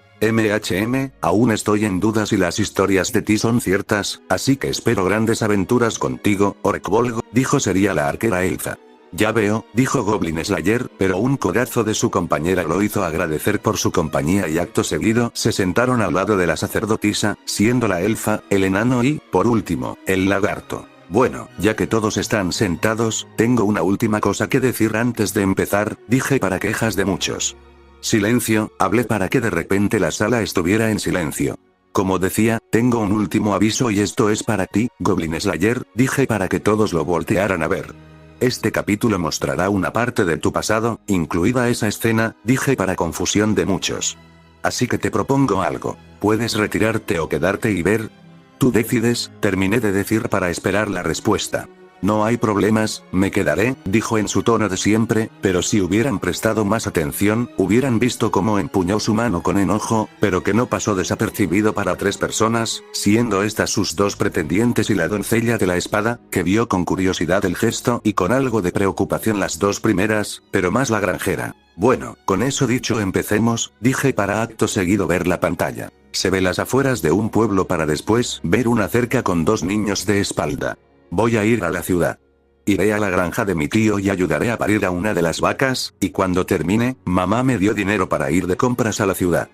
Aún estoy en duda si las historias de ti son ciertas, así que espero grandes aventuras contigo, Orcbolgo, dijo sería la arquera elfa. Ya veo, dijo Goblin Slayer, pero un codazo de su compañera lo hizo agradecer por su compañía y acto seguido se sentaron al lado de la sacerdotisa, siendo la elfa, el enano y, por último, el lagarto. Bueno, ya que todos están sentados, tengo una última cosa que decir antes de empezar, dije para quejas de muchos. Silencio, hablé para que de repente la sala estuviera en silencio. Como decía, tengo un último aviso y esto es para ti, Goblin Slayer, dije para que todos lo voltearan a ver. Este capítulo mostrará una parte de tu pasado, incluida esa escena, dije para confusión de muchos. Así que te propongo algo, puedes retirarte o quedarte y ver. Tú decides, terminé de decir para esperar la respuesta. No hay problemas, me quedaré, dijo en su tono de siempre, pero si hubieran prestado más atención, hubieran visto cómo empuñó su mano con enojo, pero que no pasó desapercibido para 3 personas, siendo estas sus 2 pretendientes y la doncella de la espada, que vio con curiosidad el gesto y con algo de preocupación las 2 primeras, pero más la granjera. Bueno, con eso dicho empecemos, dije para acto seguido ver la pantalla. Se ve las afueras de un pueblo para después ver una cerca con 2 niños de espalda. Voy a ir a la ciudad. Iré a la granja de mi tío y ayudaré a parir a una de las vacas, y cuando termine, mamá me dio dinero para ir de compras a la ciudad.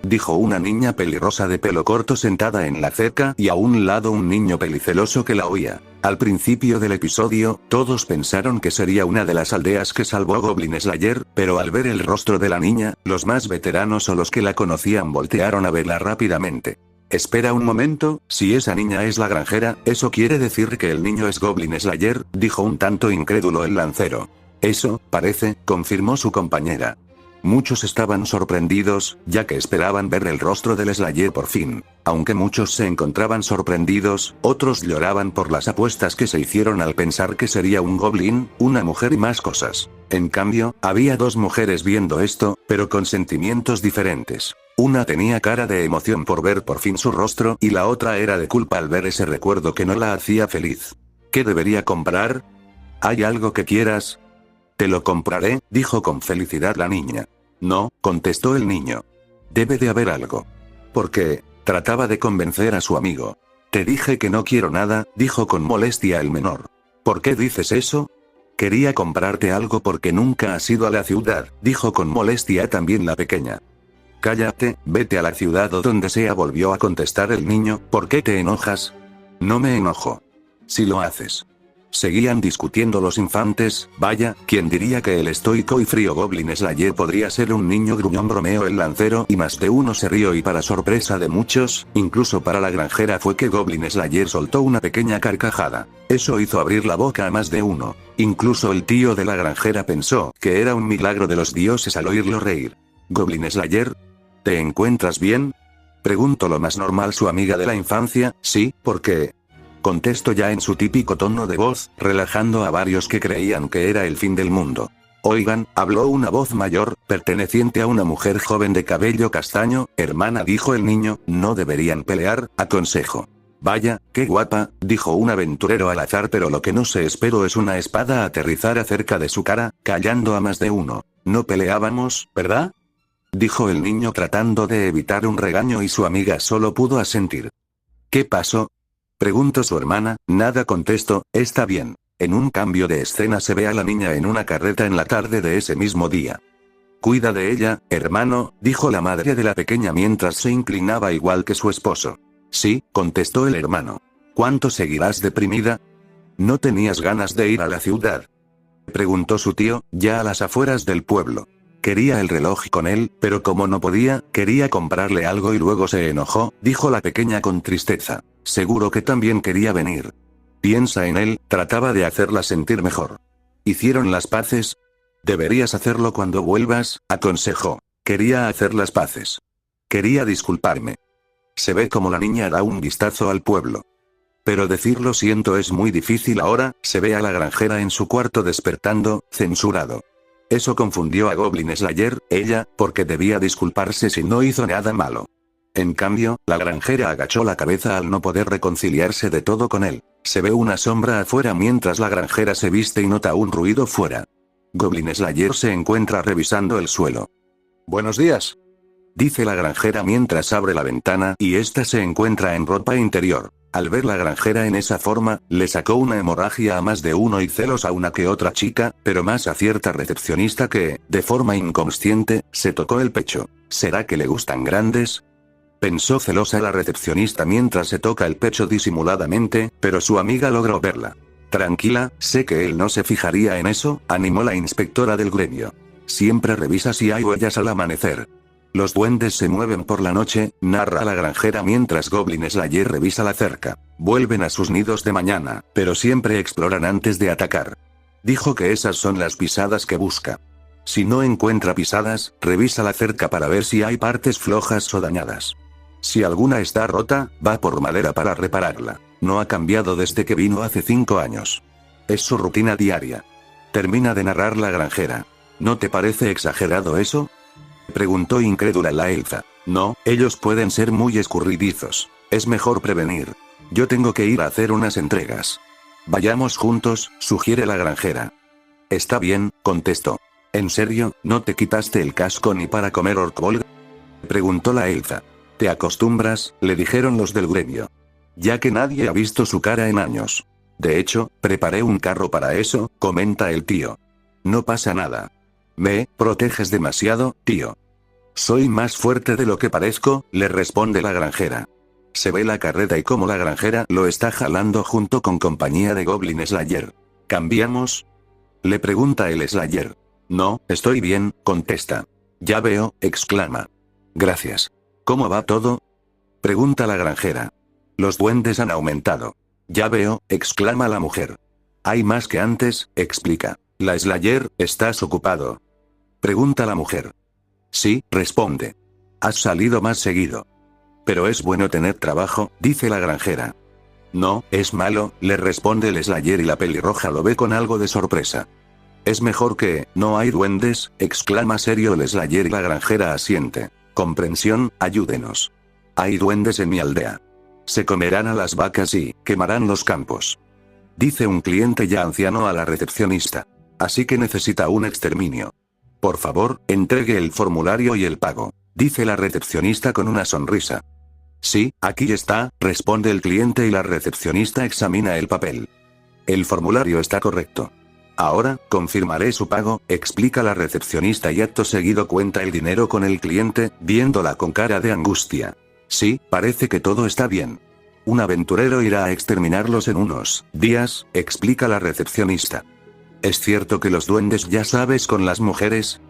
Dijo una niña pelirrosa de pelo corto sentada en la cerca y a un lado un niño peliceloso que la oía. Al principio del episodio, todos pensaron que sería una de las aldeas que salvó Goblin Slayer, pero al ver el rostro de la niña, los más veteranos o los que la conocían voltearon a verla rápidamente. Espera un momento, si esa niña es la granjera, ¿eso quiere decir que el niño es Goblin Slayer?, dijo un tanto incrédulo el lancero. Eso, parece, confirmó su compañera. Muchos estaban sorprendidos, ya que esperaban ver el rostro del Slayer por fin. Aunque muchos se encontraban sorprendidos, otros lloraban por las apuestas que se hicieron al pensar que sería un goblin, una mujer y más cosas. En cambio, había 2 mujeres viendo esto, pero con sentimientos diferentes. Una tenía cara de emoción por ver por fin su rostro y la otra era de culpa al ver ese recuerdo que no la hacía feliz. ¿Qué debería comprar? ¿Hay algo que quieras? Te lo compraré, dijo con felicidad la niña. No, contestó el niño. Debe de haber algo. ¿Por qué? Trataba de convencer a su amigo. Te dije que no quiero nada, dijo con molestia el menor. ¿Por qué dices eso? Quería comprarte algo porque nunca has ido a la ciudad, dijo con molestia también la pequeña. Cállate, vete a la ciudad o donde sea, volvió a contestar el niño. ¿Por qué te enojas? No me enojo. Si lo haces. Seguían discutiendo los infantes. Vaya, ¿quién diría que el estoico y frío Goblin Slayer podría ser un niño gruñón? Bromeó el lancero y más de uno se rió y para sorpresa de muchos, incluso para la granjera, fue que Goblin Slayer soltó una pequeña carcajada. Eso hizo abrir la boca a más de uno. Incluso el tío de la granjera pensó que era un milagro de los dioses al oírlo reír. Goblin Slayer, ¿te encuentras bien? Preguntó lo más normal su amiga de la infancia. Sí, ¿por qué? Contestó ya en su típico tono de voz, relajando a varios que creían que era el fin del mundo. Oigan, habló una voz mayor, perteneciente a una mujer joven de cabello castaño. Hermana, dijo el niño, no deberían pelear, aconsejó. Vaya, qué guapa, dijo un aventurero al azar, pero lo que no se esperó es una espada aterrizar cerca de su cara, callando a más de uno. No peleábamos, ¿verdad? Dijo el niño tratando de evitar un regaño y su amiga solo pudo asentir. ¿Qué pasó? Preguntó su hermana. Nada, contestó. Está bien. En un cambio de escena se ve a la niña en una carreta en la tarde de ese mismo día. Cuida de ella, hermano, dijo la madre de la pequeña mientras se inclinaba igual que su esposo. Sí, contestó el hermano. ¿Cuánto seguirás deprimida? ¿No tenías ganas de ir a la ciudad? Preguntó su tío, ya a las afueras del pueblo. Quería el reloj con él, pero como no podía, quería comprarle algo y luego se enojó, dijo la pequeña con tristeza. Seguro que también quería venir. Piensa en él, trataba de hacerla sentir mejor. ¿Hicieron las paces? Deberías hacerlo cuando vuelvas, aconsejó. Quería hacer las paces. Quería disculparme. Se ve como la niña da un vistazo al pueblo. Pero decir lo siento es muy difícil ahora, se ve a la granjera en su cuarto despertando, censurado. Eso confundió a Goblin Slayer, ella, porque debía disculparse si no hizo nada malo. En cambio, la granjera agachó la cabeza al no poder reconciliarse de todo con él. Se ve una sombra afuera mientras la granjera se viste y nota un ruido fuera. Goblin Slayer se encuentra revisando el suelo. Buenos días, dice la granjera mientras abre la ventana y ésta se encuentra en ropa interior. Al ver la granjera en esa forma, le sacó una hemorragia a más de uno y celos a una que otra chica, pero más a cierta recepcionista que, de forma inconsciente, se tocó el pecho. ¿Será que le gustan grandes? Pensó celosa la recepcionista mientras se toca el pecho disimuladamente, pero su amiga logró verla. Tranquila, sé que él no se fijaría en eso, animó la inspectora del gremio. Siempre revisa si hay huellas al amanecer. Los duendes se mueven por la noche, narra la granjera mientras Goblin Slayer revisa la cerca. Vuelven a sus nidos de mañana, pero siempre exploran antes de atacar. Dijo que esas son las pisadas que busca. Si no encuentra pisadas, revisa la cerca para ver si hay partes flojas o dañadas. Si alguna está rota, va por madera para repararla. No ha cambiado desde que vino hace 5 años. Es su rutina diaria. Termina de narrar la granjera. ¿No te parece exagerado eso? Preguntó incrédula la elfa. No, ellos pueden ser muy escurridizos. Es mejor prevenir. Yo tengo que ir a hacer unas entregas. Vayamos juntos, sugiere la granjera. Está bien, contestó. ¿En serio, no te quitaste el casco ni para comer orcbol? Preguntó la elfa. Te acostumbras, le dijeron los del gremio. Ya que nadie ha visto su cara en años. De hecho, preparé un carro para eso, comenta el tío. No pasa nada. Me proteges demasiado, tío. Soy más fuerte de lo que parezco, le responde la granjera. Se ve la carreta y cómo la granjera lo está jalando junto con compañía de Goblin Slayer. ¿Cambiamos? Le pregunta el Slayer. No, estoy bien, contesta. Ya veo, exclama. Gracias. ¿Cómo va todo? Pregunta la granjera. Los duendes han aumentado. Ya veo, exclama la mujer. Hay más que antes, explica. La Slayer, ¿estás ocupado? Pregunta la mujer. Sí, responde. Has salido más seguido. Pero es bueno tener trabajo, dice la granjera. No, es malo, le responde el Slayer y la pelirroja lo ve con algo de sorpresa. Es mejor que, no hay duendes, exclama serio el Slayer y la granjera asiente. Comprensión, ayúdenos. Hay duendes en mi aldea. Se comerán a las vacas y, quemarán los campos. Dice un cliente ya anciano a la recepcionista. Así que necesita un exterminio. Por favor, entregue el formulario y el pago, dice la recepcionista con una sonrisa. Sí, aquí está, responde el cliente y la recepcionista examina el papel. El formulario está correcto. Ahora, confirmaré su pago, explica la recepcionista y acto seguido cuenta el dinero con el cliente, viéndola con cara de angustia. Sí, parece que todo está bien. Un aventurero irá a exterminarlos en unos días, explica la recepcionista. ¿Es cierto que los duendes ya sabes con las mujeres?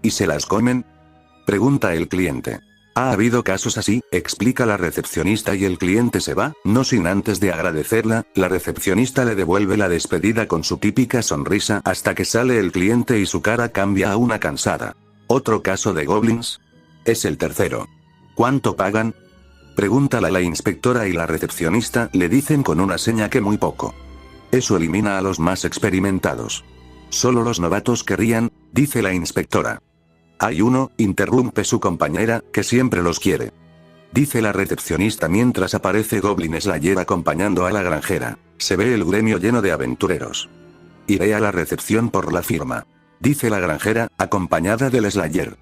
¿Y se las comen? Pregunta el cliente. Ha habido casos así, explica la recepcionista y el cliente se va, no sin antes de agradecerla, la recepcionista le devuelve la despedida con su típica sonrisa hasta que sale el cliente y su cara cambia a una cansada. ¿Otro caso de goblins? Es el tercero. ¿Cuánto pagan? Pregúntala la inspectora y la recepcionista le dicen con una seña que muy poco. Eso elimina a los más experimentados. Solo los novatos querrían, dice la inspectora. Hay uno, interrumpe su compañera, que siempre los quiere. Dice la recepcionista mientras aparece Goblin Slayer acompañando a la granjera. Se ve el gremio lleno de aventureros. Iré a la recepción por la firma. Dice la granjera, acompañada del Slayer.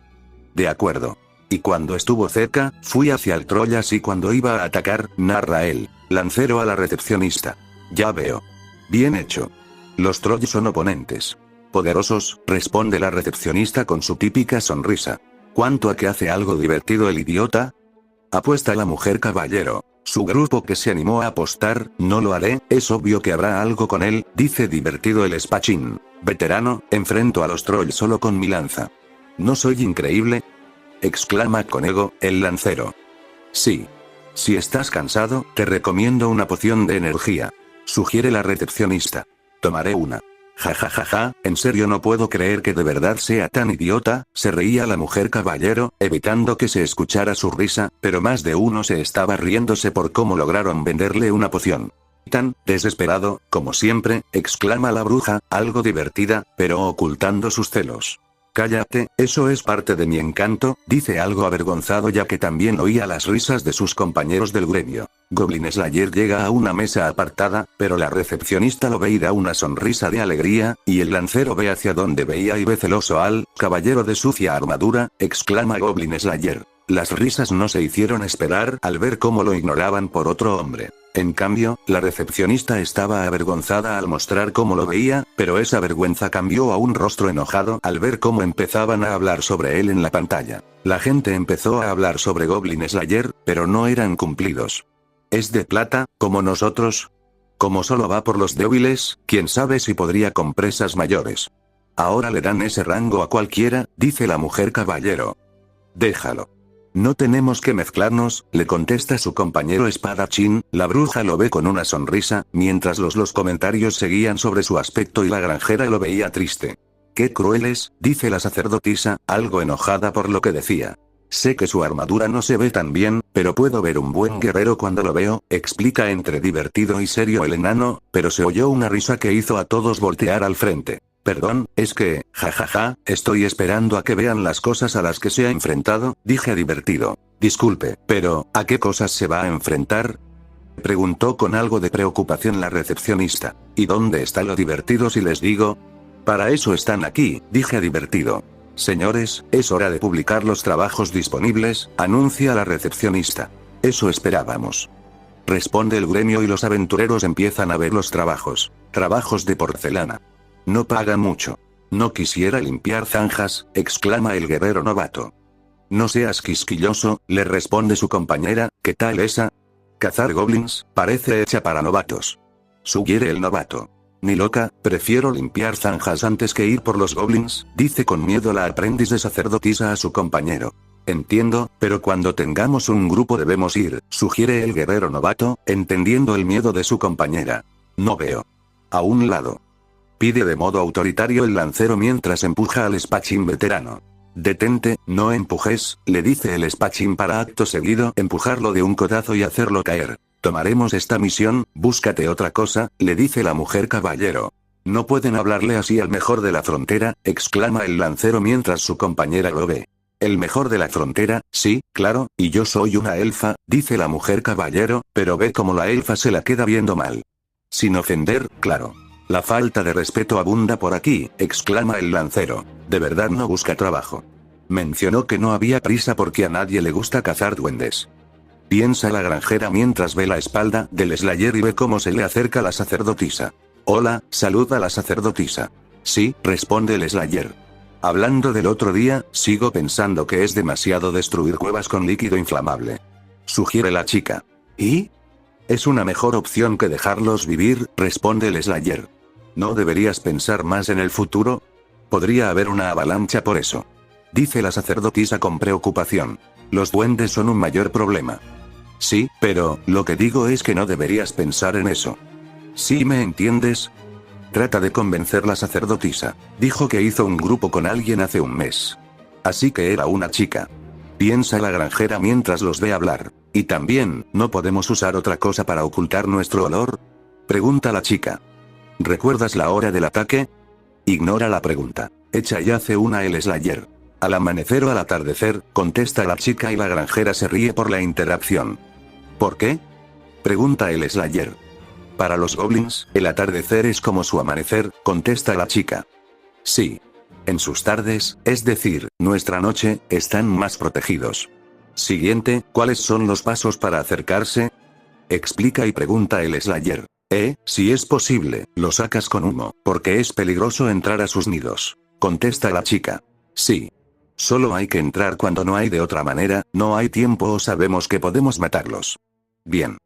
De acuerdo. Y cuando estuvo cerca, fui hacia el Troyas y cuando iba a atacar, narra él. Lancero a la recepcionista. Ya veo. Bien hecho. Los Troyas son oponentes. Poderosos, responde la recepcionista con su típica sonrisa. ¿Cuánto a que hace algo divertido el idiota? Apuesta la mujer caballero. Su grupo que se animó a apostar, no lo haré, es obvio que habrá algo con él, dice divertido el espadachín. Veterano, enfrento a los trolls solo con mi lanza. ¿No soy increíble? Exclama con ego, el lancero. Sí. Si estás cansado, te recomiendo una poción de energía. Sugiere la recepcionista. Tomaré una. Ja ja ja ja, en serio no puedo creer que de verdad sea tan idiota, se reía la mujer caballero, evitando que se escuchara su risa, pero más de uno se estaba riéndose por cómo lograron venderle una poción. Tan desesperado, como siempre, exclama la bruja, algo divertida, pero ocultando sus celos. Cállate, eso es parte de mi encanto, dice algo avergonzado ya que también oía las risas de sus compañeros del gremio. Goblin Slayer llega a una mesa apartada, pero la recepcionista lo ve y da una sonrisa de alegría, y el lancero ve hacia donde veía y ve celoso al caballero de sucia armadura, exclama Goblin Slayer. Las risas no se hicieron esperar al ver cómo lo ignoraban por otro hombre. En cambio, la recepcionista estaba avergonzada al mostrar cómo lo veía, pero esa vergüenza cambió a un rostro enojado al ver cómo empezaban a hablar sobre él en la pantalla. La gente empezó a hablar sobre Goblin Slayer, pero no eran cumplidos. ¿Es de plata, como nosotros? Como solo va por los débiles, quién sabe si podría con presas mayores. Ahora le dan ese rango a cualquiera, dice la mujer caballero. Déjalo. No tenemos que mezclarnos, le contesta su compañero espadachín, la bruja lo ve con una sonrisa, mientras los comentarios seguían sobre su aspecto y la granjera lo veía triste. Qué crueles, dice la sacerdotisa, algo enojada por lo que decía. Sé que su armadura no se ve tan bien, pero puedo ver un buen guerrero cuando lo veo, explica entre divertido y serio el enano, pero se oyó una risa que hizo a todos voltear al frente. Perdón, es que, jajaja, estoy esperando a que vean las cosas a las que se ha enfrentado, dije divertido. Disculpe, pero, ¿a qué cosas se va a enfrentar? Preguntó con algo de preocupación la recepcionista. ¿Y dónde está lo divertido si les digo? Para eso están aquí, dije divertido. Señores, es hora de publicar los trabajos disponibles, anuncia la recepcionista. Eso esperábamos. Responde el gremio y los aventureros empiezan a ver los trabajos. Trabajos de porcelana. No paga mucho. No quisiera limpiar zanjas, exclama el guerrero novato. No seas quisquilloso, le responde su compañera, ¿qué tal esa? Cazar goblins, parece hecha para novatos. Sugiere el novato. Ni loca, prefiero limpiar zanjas antes que ir por los goblins, dice con miedo la aprendiz de sacerdotisa a su compañero. Entiendo, pero cuando tengamos un grupo debemos ir, sugiere el guerrero novato, entendiendo el miedo de su compañera. No veo. A un lado. Pide de modo autoritario el lancero mientras empuja al espadachín veterano. Detente, no empujes, le dice el espadachín para acto seguido empujarlo de un codazo y hacerlo caer. Tomaremos esta misión, búscate otra cosa, le dice la mujer caballero. No pueden hablarle así al mejor de la frontera, exclama el lancero mientras su compañera lo ve. El mejor de la frontera, sí, claro, y yo soy una elfa, dice la mujer caballero, pero ve como la elfa se la queda viendo mal. Sin ofender, claro. La falta de respeto abunda por aquí, exclama el lancero. De verdad no busca trabajo. Mencionó que no había prisa porque a nadie le gusta cazar duendes. Piensa la granjera mientras ve la espalda del Slayer y ve cómo se le acerca la sacerdotisa. Hola, saluda la sacerdotisa. Sí, responde el Slayer. Hablando del otro día, sigo pensando que es demasiado destruir cuevas con líquido inflamable. Sugiere la chica. ¿Y? Es una mejor opción que dejarlos vivir, responde el Slayer. ¿No deberías pensar más en el futuro? Podría haber una avalancha por eso. Dice la sacerdotisa con preocupación. Los duendes son un mayor problema. Sí, pero, lo que digo es que no deberías pensar en eso. ¿Sí me entiendes? Trata de convencer la sacerdotisa. Dijo que hizo un grupo con alguien hace un mes. Así que era una chica. Piensa la granjera mientras los ve hablar. Y también, ¿no podemos usar otra cosa para ocultar nuestro olor? Pregunta la chica. ¿Recuerdas la hora del ataque? Ignora la pregunta. Echa y hace una el Slayer. Al amanecer o al atardecer, contesta la chica y la granjera se ríe por la interacción. ¿Por qué? Pregunta el Slayer. Para los goblins, el atardecer es como su amanecer, contesta la chica. Sí. En sus tardes, es decir, nuestra noche, están más protegidos. Siguiente, ¿cuáles son los pasos para acercarse? Explica y pregunta el Slayer. Si es posible, lo sacas con humo, porque es peligroso entrar a sus nidos. Contesta la chica. Sí. Solo hay que entrar cuando no hay de otra manera, no hay tiempo o sabemos que podemos matarlos. Bien.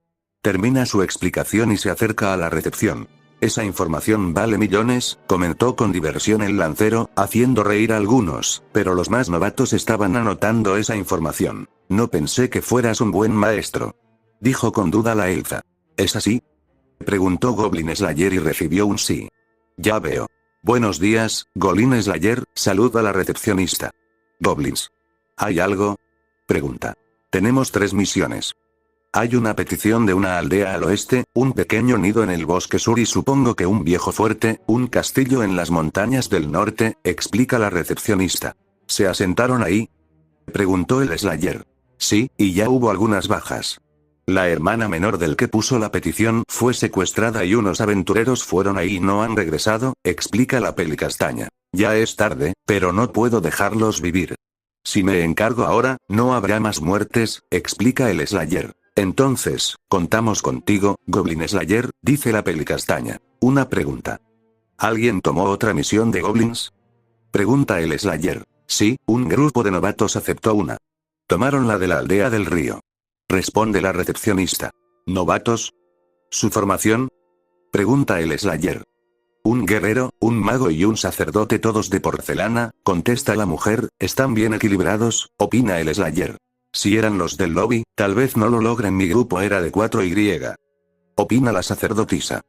Termina su explicación y se acerca a la recepción. Esa información vale millones, comentó con diversión el lancero, haciendo reír a algunos, pero los más novatos estaban anotando esa información. No pensé que fueras un buen maestro. Dijo con duda la elfa. ¿Es así? Preguntó Goblin Slayer y recibió un sí. Ya veo. Buenos días, Goblin Slayer, saluda a la recepcionista. Goblins. ¿Hay algo? Pregunta. Tenemos 3 misiones. Hay una petición de una aldea al oeste, un pequeño nido en el bosque sur y supongo que un viejo fuerte, un castillo en las montañas del norte, explica la recepcionista. ¿Se asentaron ahí? Preguntó el Slayer. Sí, y ya hubo algunas bajas. La hermana menor del que puso la petición fue secuestrada y unos aventureros fueron ahí y no han regresado, explica la Pelicastaña. Ya es tarde, pero no puedo dejarlos vivir. Si me encargo ahora, no habrá más muertes, explica el Slayer. Entonces, contamos contigo, Goblin Slayer, dice la Pelicastaña. Una pregunta. ¿Alguien tomó otra misión de goblins? Pregunta el Slayer. Sí, un grupo de novatos aceptó una. Tomaron la de la aldea del río. Responde la recepcionista. ¿Novatos? ¿Su formación? Pregunta el Slayer. Un guerrero, un mago y un sacerdote todos de porcelana, contesta la mujer, están bien equilibrados, opina el Slayer. Si eran los del lobby, tal vez no lo logren, mi grupo era de 4Y. Opina la sacerdotisa.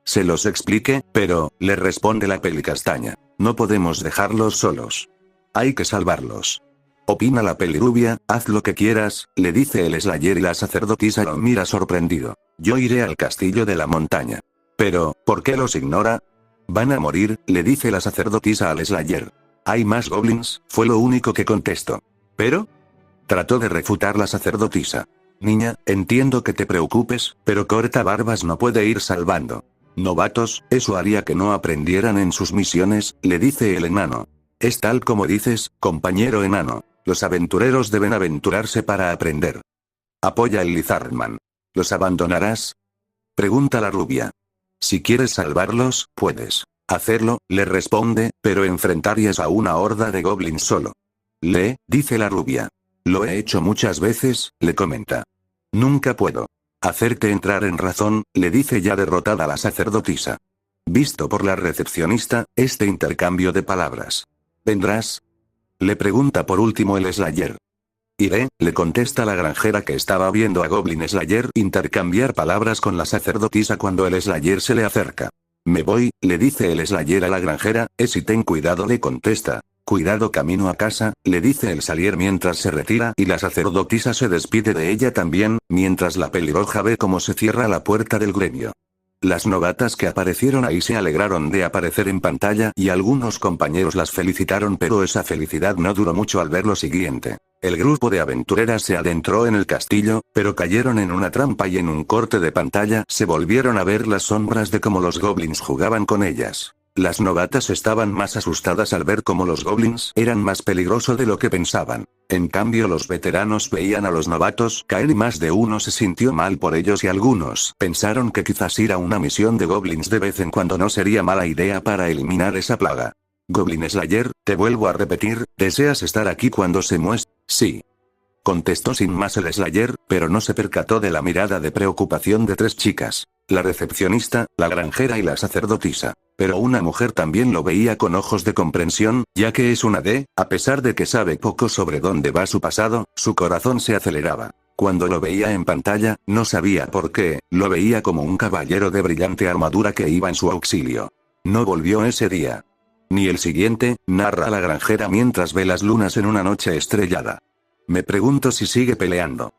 Se los explique, pero, le responde la Pelicastaña. No podemos dejarlos solos. Hay que salvarlos. Opina la Pelirubia, haz lo que quieras, le dice el Slayer y la sacerdotisa lo mira sorprendido. Yo iré al castillo de la montaña. Pero, ¿por qué los ignora? Van a morir, le dice la sacerdotisa al Slayer. Hay más goblins, fue lo único que contestó. ¿Pero? Trató de refutar la sacerdotisa. Niña, entiendo que te preocupes, pero Cortabarbas no puede ir salvando. Novatos, eso haría que no aprendieran en sus misiones, le dice el enano. Es tal como dices, compañero enano. Los aventureros deben aventurarse para aprender. Apoya el Lizardman. ¿Los abandonarás? Pregunta la rubia. Si quieres salvarlos, puedes hacerlo, le responde, pero enfrentarías a una horda de goblins solo. Dice la rubia. Lo he hecho muchas veces, le comenta. Nunca puedo hacerte entrar en razón, le dice ya derrotada la sacerdotisa. Visto por la recepcionista, este intercambio de palabras. ¿Vendrás? Le pregunta por último el Slayer. Iré, le contesta la granjera que estaba viendo a Goblin Slayer intercambiar palabras con la sacerdotisa cuando el Slayer se le acerca. Me voy, le dice el Slayer a la granjera, y ten cuidado, le contesta. Cuidado camino a casa, le dice el Slayer mientras se retira y la sacerdotisa se despide de ella también, mientras la pelirroja ve cómo se cierra la puerta del gremio. Las novatas que aparecieron ahí se alegraron de aparecer en pantalla y algunos compañeros las felicitaron, pero esa felicidad no duró mucho al ver lo siguiente. El grupo de aventureras se adentró en el castillo, pero cayeron en una trampa y en un corte de pantalla se volvieron a ver las sombras de cómo los goblins jugaban con ellas. Las novatas estaban más asustadas al ver cómo los goblins eran más peligrosos de lo que pensaban. En cambio los veteranos veían a los novatos caer y más de uno se sintió mal por ellos y algunos pensaron que quizás ir a una misión de goblins de vez en cuando no sería mala idea para eliminar esa plaga. Goblin Slayer, te vuelvo a repetir, ¿deseas estar aquí cuando se muestre? Sí. Contestó sin más el Slayer, pero no se percató de la mirada de preocupación de 3 chicas. La recepcionista, la granjera y la sacerdotisa. Pero una mujer también lo veía con ojos de comprensión, ya que es una a pesar de que sabe poco sobre dónde va su pasado, su corazón se aceleraba. Cuando lo veía en pantalla, no sabía por qué, lo veía como un caballero de brillante armadura que iba en su auxilio. No volvió ese día. Ni el siguiente, narra la granjera mientras ve las lunas en una noche estrellada. Me pregunto si sigue peleando.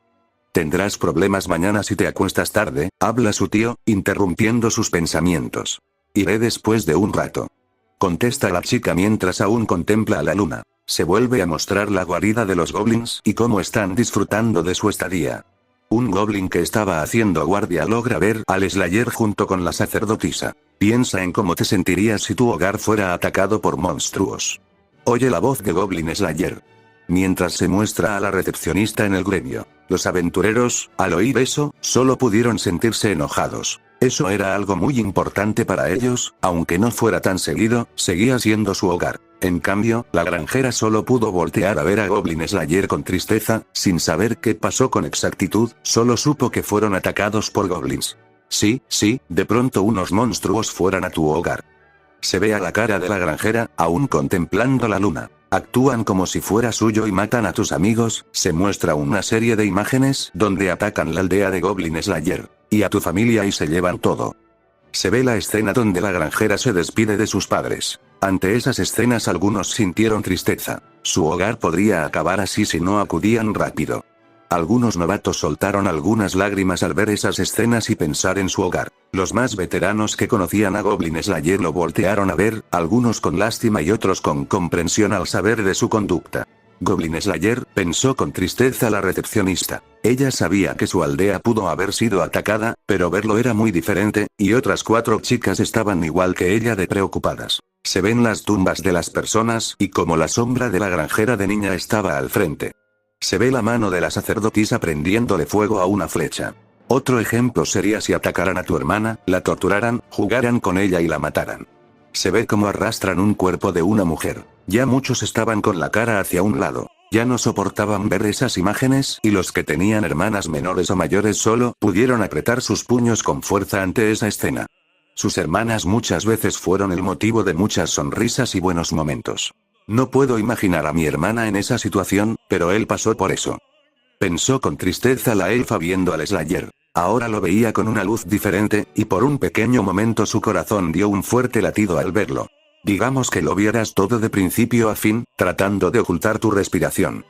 Tendrás problemas mañana si te acuestas tarde, habla su tío, interrumpiendo sus pensamientos. Iré después de un rato. Contesta la chica mientras aún contempla a la luna. Se vuelve a mostrar la guarida de los goblins y cómo están disfrutando de su estadía. Un goblin que estaba haciendo guardia logra ver al Slayer junto con la sacerdotisa. Piensa en cómo te sentirías si tu hogar fuera atacado por monstruos. Oye la voz de Goblin Slayer. Mientras se muestra a la recepcionista en el gremio. Los aventureros, al oír eso, solo pudieron sentirse enojados. Eso era algo muy importante para ellos, aunque no fuera tan seguido, seguía siendo su hogar. En cambio, la granjera solo pudo voltear a ver a Goblin Slayer con tristeza, sin saber qué pasó con exactitud, solo supo que fueron atacados por goblins. Sí, de pronto unos monstruos fueran a tu hogar. Se ve a la cara de la granjera, aún contemplando la luna. Actúan como si fuera suyo y matan a tus amigos. Se muestra una serie de imágenes donde atacan la aldea de Goblin Slayer y a tu familia y se llevan todo. Se ve la escena donde la granjera se despide de sus padres. Ante esas escenas algunos sintieron tristeza. Su hogar podría acabar así si no acudían rápido. Algunos novatos soltaron algunas lágrimas al ver esas escenas y pensar en su hogar. Los más veteranos que conocían a Goblin Slayer lo voltearon a ver, algunos con lástima y otros con comprensión al saber de su conducta. Goblin Slayer, pensó con tristeza la recepcionista. Ella sabía que su aldea pudo haber sido atacada, pero verlo era muy diferente, y otras 4 chicas estaban igual que ella de preocupadas. Se ven las tumbas de las personas y como la sombra de la granjera de niña estaba al frente. Se ve la mano de la sacerdotisa prendiéndole fuego a una flecha. Otro ejemplo sería si atacaran a tu hermana, la torturaran, jugaran con ella y la mataran. Se ve cómo arrastran un cuerpo de una mujer. Ya muchos estaban con la cara hacia un lado. Ya no soportaban ver esas imágenes y los que tenían hermanas menores o mayores solo pudieron apretar sus puños con fuerza ante esa escena. Sus hermanas muchas veces fueron el motivo de muchas sonrisas y buenos momentos. No puedo imaginar a mi hermana en esa situación, pero él pasó por eso. Pensó con tristeza la elfa viendo al Slayer. Ahora lo veía con una luz diferente, y por un pequeño momento su corazón dio un fuerte latido al verlo. Digamos que lo vieras todo de principio a fin, tratando de ocultar tu respiración.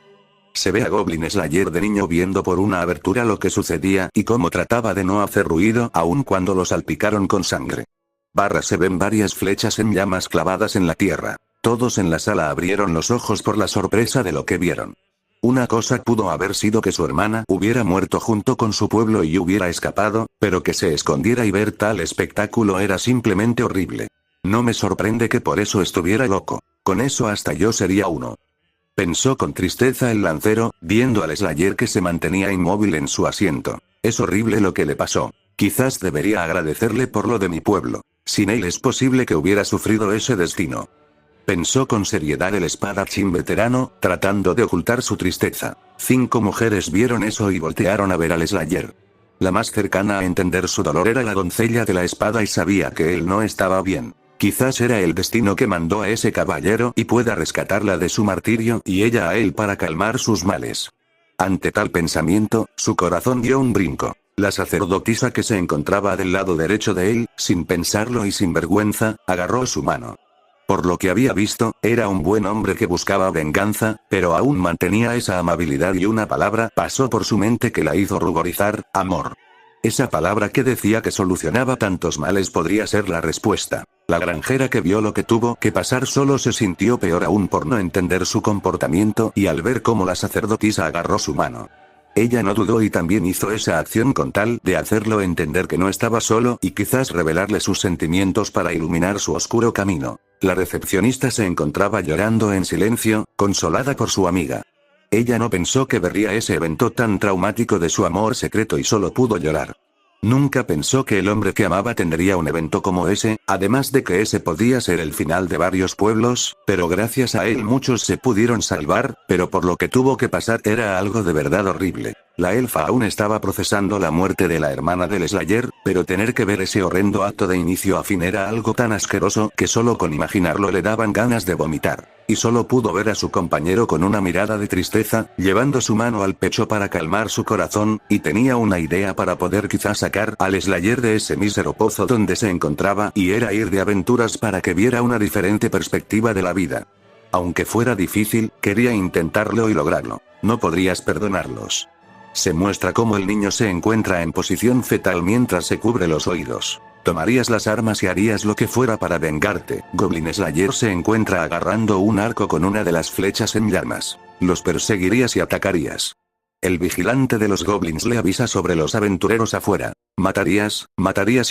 Se ve a Goblin Slayer de niño viendo por una abertura lo que sucedía y cómo trataba de no hacer ruido aun cuando lo salpicaron con sangre. Se ven varias flechas en llamas clavadas en la tierra. Todos en la sala abrieron los ojos por la sorpresa de lo que vieron. Una cosa pudo haber sido que su hermana hubiera muerto junto con su pueblo y hubiera escapado, pero que se escondiera y ver tal espectáculo era simplemente horrible. No me sorprende que por eso estuviera loco. Con eso hasta yo sería uno. Pensó con tristeza el lancero, viendo al Slayer que se mantenía inmóvil en su asiento. Es horrible lo que le pasó. Quizás debería agradecerle por lo de mi pueblo. Sin él es posible que hubiera sufrido ese destino. Pensó con seriedad el espadachín veterano, tratando de ocultar su tristeza. 5 mujeres vieron eso y voltearon a ver al Slayer. La más cercana a entender su dolor era la doncella de la espada y sabía que él no estaba bien. Quizás era el destino que mandó a ese caballero y pueda rescatarla de su martirio y ella a él para calmar sus males. Ante tal pensamiento, su corazón dio un brinco. La sacerdotisa que se encontraba del lado derecho de él, sin pensarlo y sin vergüenza, agarró su mano. Por lo que había visto, era un buen hombre que buscaba venganza, pero aún mantenía esa amabilidad y una palabra pasó por su mente que la hizo ruborizar: amor. Esa palabra que decía que solucionaba tantos males podría ser la respuesta. La granjera que vio lo que tuvo que pasar solo se sintió peor aún por no entender su comportamiento y al ver cómo la sacerdotisa agarró su mano. Ella no dudó y también hizo esa acción con tal de hacerlo entender que no estaba solo y quizás revelarle sus sentimientos para iluminar su oscuro camino. La recepcionista se encontraba llorando en silencio, consolada por su amiga. Ella no pensó que vería ese evento tan traumático de su amor secreto y solo pudo llorar. Nunca pensó que el hombre que amaba tendría un evento como ese, además de que ese podía ser el final de varios pueblos, pero gracias a él muchos se pudieron salvar, pero por lo que tuvo que pasar era algo de verdad horrible. La elfa aún estaba procesando la muerte de la hermana del Slayer, pero tener que ver ese horrendo acto de inicio a fin era algo tan asqueroso que solo con imaginarlo le daban ganas de vomitar. Y solo pudo ver a su compañero con una mirada de tristeza, llevando su mano al pecho para calmar su corazón, y tenía una idea para poder quizás sacar al Slayer de ese mísero pozo donde se encontraba y era ir de aventuras para que viera una diferente perspectiva de la vida. Aunque fuera difícil, quería intentarlo y lograrlo. No podrías perdonarlos. Se muestra cómo el niño se encuentra en posición fetal mientras se cubre los oídos. Tomarías las armas y harías lo que fuera para vengarte. Goblin Slayer se encuentra agarrando un arco con una de las flechas en llamas. Los perseguirías y atacarías. El vigilante de los goblins le avisa sobre los aventureros afuera. Matarías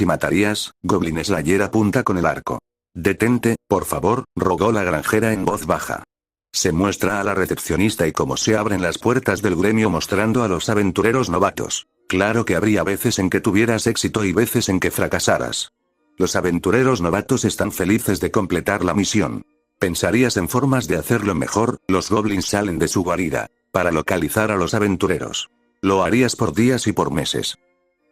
y matarías. Goblin Slayer apunta con el arco. Detente, por favor, rogó la granjera en voz baja. Se muestra a la recepcionista y cómo se abren las puertas del gremio mostrando a los aventureros novatos. Claro que habría veces en que tuvieras éxito y veces en que fracasaras. Los aventureros novatos están felices de completar la misión. Pensarías en formas de hacerlo mejor. Los goblins salen de su guarida para localizar a los aventureros. Lo harías por días y por meses.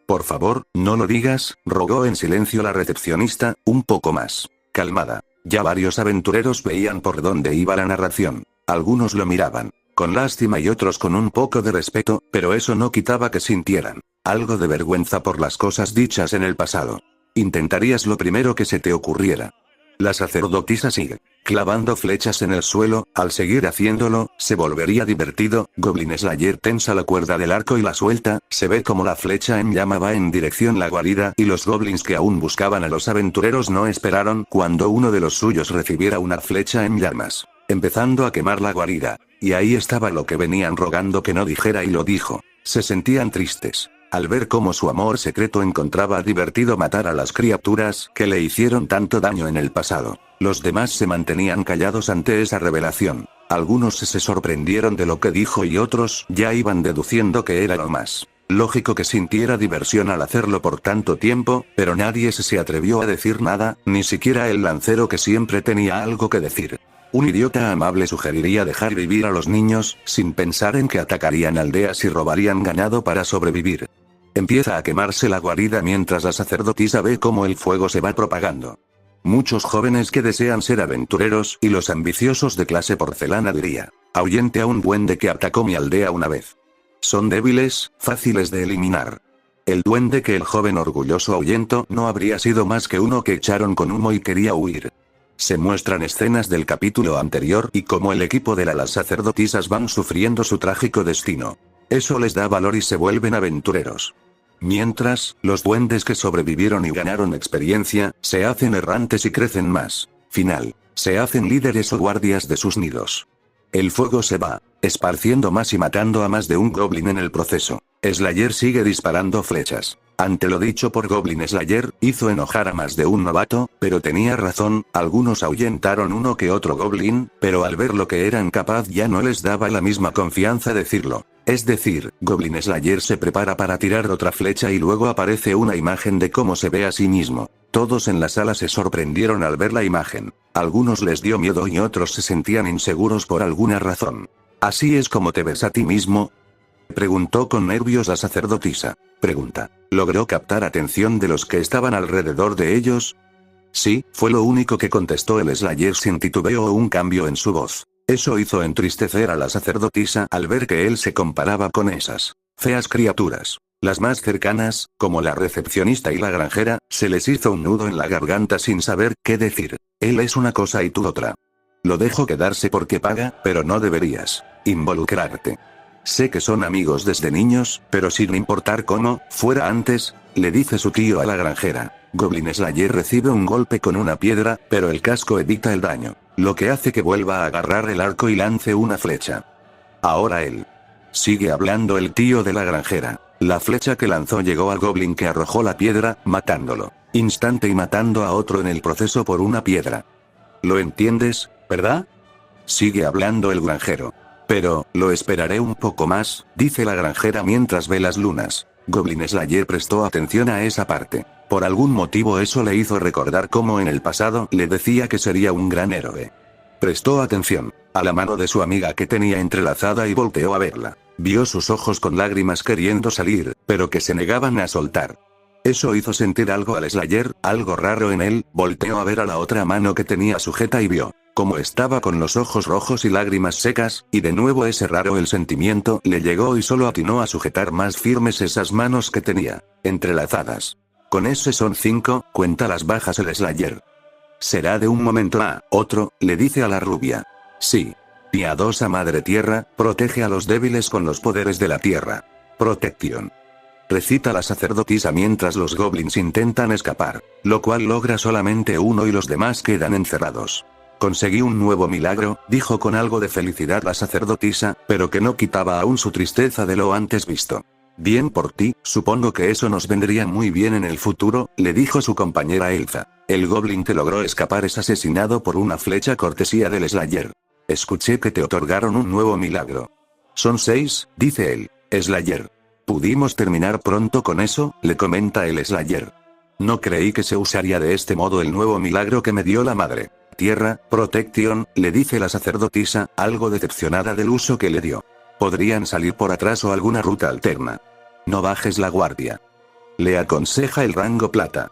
Por favor, no lo digas, rogó en silencio la recepcionista, un poco más calmada. Ya varios aventureros veían por dónde iba la narración. Algunos lo miraban con lástima y otros con un poco de respeto, pero eso no quitaba que sintieran algo de vergüenza por las cosas dichas en el pasado. Intentarías lo primero que se te ocurriera. La sacerdotisa sigue clavando flechas en el suelo. Al seguir haciéndolo, se volvería divertido. Goblin Slayer tensa la cuerda del arco y la suelta. Se ve como la flecha en llama va en dirección la guarida, y los goblins que aún buscaban a los aventureros no esperaron cuando uno de los suyos recibiera una flecha en llamas, empezando a quemar la guarida. Y ahí estaba lo que venían rogando que no dijera, y lo dijo. Se sentían tristes al ver cómo su amor secreto encontraba divertido matar a las criaturas que le hicieron tanto daño en el pasado. Los demás se mantenían callados ante esa revelación. Algunos se sorprendieron de lo que dijo y otros ya iban deduciendo que era lo más lógico que sintiera diversión al hacerlo por tanto tiempo, pero nadie se atrevió a decir nada, ni siquiera el lancero, que siempre tenía algo que decir. Un idiota amable sugeriría dejar vivir a los niños, sin pensar en que atacarían aldeas y robarían ganado para sobrevivir. Empieza a quemarse la guarida mientras la sacerdotisa ve cómo el fuego se va propagando. Muchos jóvenes que desean ser aventureros y los ambiciosos de clase porcelana diría: ahuyente a un duende que atacó mi aldea una vez. Son débiles, fáciles de eliminar. El duende que el joven orgulloso ahuyentó no habría sido más que uno que echaron con humo y quería huir. Se muestran escenas del capítulo anterior y cómo el equipo de las sacerdotisas van sufriendo su trágico destino. Eso les da valor y se vuelven aventureros. Mientras, los duendes que sobrevivieron y ganaron experiencia, se hacen errantes y crecen más. Final. Se hacen líderes o guardias de sus nidos. El fuego se va esparciendo más y matando a más de un goblin en el proceso. Slayer sigue disparando flechas. Ante lo dicho por Goblin Slayer, hizo enojar a más de un novato, pero tenía razón. Algunos ahuyentaron uno que otro goblin, pero al ver lo que eran capaz ya no les daba la misma confianza decirlo. Es decir, Goblin Slayer se prepara para tirar otra flecha y luego aparece una imagen de cómo se ve a sí mismo. Todos en la sala se sorprendieron al ver la imagen. Algunos les dio miedo y otros se sentían inseguros por alguna razón. ¿Así es como te ves a ti mismo?, preguntó con nervios la sacerdotisa. Pregunta. ¿Logró captar atención de los que estaban alrededor de ellos? Sí, fue lo único que contestó el Slayer sin titubeo o un cambio en su voz. Eso hizo entristecer a la sacerdotisa al ver que él se comparaba con esas feas criaturas. Las más cercanas, como la recepcionista y la granjera, se les hizo un nudo en la garganta sin saber qué decir. Él es una cosa y tú otra. Lo dejo quedarse porque paga, pero no deberías involucrarte. Sé que son amigos desde niños, pero sin importar cómo fuera antes, le dice su tío a la granjera. Goblin Slayer recibe un golpe con una piedra, pero el casco evita el daño, lo que hace que vuelva a agarrar el arco y lance una flecha. Ahora él. Sigue hablando el tío de la granjera. La flecha que lanzó llegó al goblin que arrojó la piedra, matándolo. Instante y matando a otro en el proceso por una piedra. ¿Lo entiendes, verdad? Sigue hablando el granjero. Pero, lo esperaré un poco más, dice la granjera mientras ve las lunas. Goblin Slayer prestó atención a esa parte. Por algún motivo eso le hizo recordar cómo en el pasado le decía que sería un gran héroe. Prestó atención a la mano de su amiga que tenía entrelazada y volteó a verla. Vio sus ojos con lágrimas queriendo salir, pero que se negaban a soltar. Eso hizo sentir algo al Slayer, algo raro en él. Volteó a ver a la otra mano que tenía sujeta y vio como estaba con los ojos rojos y lágrimas secas, y de nuevo ese raro el sentimiento le llegó y solo atinó a sujetar más firmes esas manos que tenía entrelazadas. Con ese son 5, cuenta las bajas el Slayer. Será de un momento a otro, le dice a la rubia. Sí. Piadosa Madre Tierra, protege a los débiles con los poderes de la tierra. Protección. Recita la sacerdotisa mientras los goblins intentan escapar, lo cual logra solamente uno y los demás quedan encerrados. Conseguí un nuevo milagro, dijo con algo de felicidad la sacerdotisa, pero que no quitaba aún su tristeza de lo antes visto. Bien por ti, supongo que eso nos vendría muy bien en el futuro, le dijo su compañera Elsa. El goblin que logró escapar es asesinado por una flecha cortesía del Slayer. Escuché que te otorgaron un nuevo milagro. Son 6, dice él. Slayer. ¿Pudimos terminar pronto con eso?, le comenta el Slayer. No creí que se usaría de este modo el nuevo milagro que me dio la madre. Tierra, Protection, le dice la sacerdotisa, algo decepcionada del uso que le dio. Podrían salir por atrás o alguna ruta alterna. No bajes la guardia. Le aconseja el rango plata.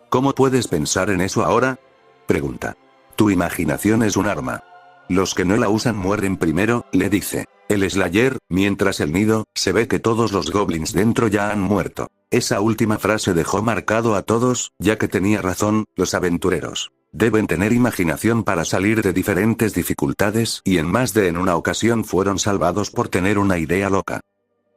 ¿Cómo puedes pensar en eso ahora? Pregunta. Tu imaginación es un arma. Los que no la usan mueren primero, le dice. El Slayer, mientras el nido, se ve que todos los goblins dentro ya han muerto. Esa última frase dejó marcado a todos, ya que tenía razón, los aventureros. Deben tener imaginación para salir de diferentes dificultades y en más de una ocasión fueron salvados por tener una idea loca.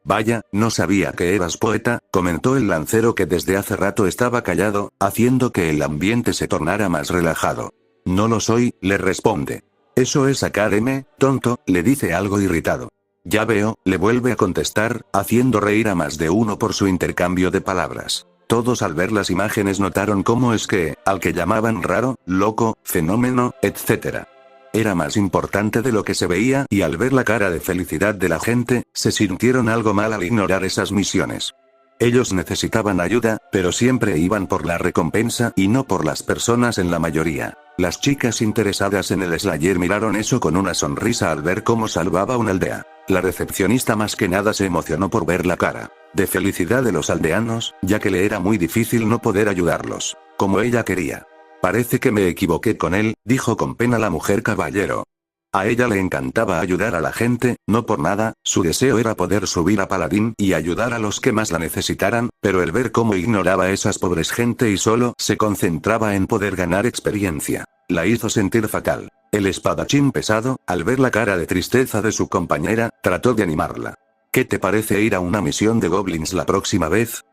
Vaya, no sabía que eras poeta, comentó el lancero que desde hace rato estaba callado, haciendo que el ambiente se tornara más relajado. No lo soy, le responde. Eso es sacarme, tonto, le dice algo irritado. Ya veo, le vuelve a contestar, haciendo reír a más de uno por su intercambio de palabras. Todos al ver las imágenes notaron cómo es que, al que llamaban raro, loco, fenómeno, etc. Era más importante de lo que se veía y al ver la cara de felicidad de la gente, se sintieron algo mal al ignorar esas misiones. Ellos necesitaban ayuda, pero siempre iban por la recompensa y no por las personas en la mayoría. Las chicas interesadas en el Slayer miraron eso con una sonrisa al ver cómo salvaba una aldea. La recepcionista más que nada se emocionó por ver la cara de felicidad de los aldeanos, ya que le era muy difícil no poder ayudarlos, como ella quería. Parece que me equivoqué con él, dijo con pena la mujer caballero. A ella le encantaba ayudar a la gente, no por nada, su deseo era poder subir a paladín y ayudar a los que más la necesitaran, pero el ver cómo ignoraba a esas pobres gente y solo se concentraba en poder ganar experiencia, la hizo sentir fatal. El espadachín pesado, al ver la cara de tristeza de su compañera, trató de animarla. ¿Qué te parece ir a una misión de goblins la próxima vez?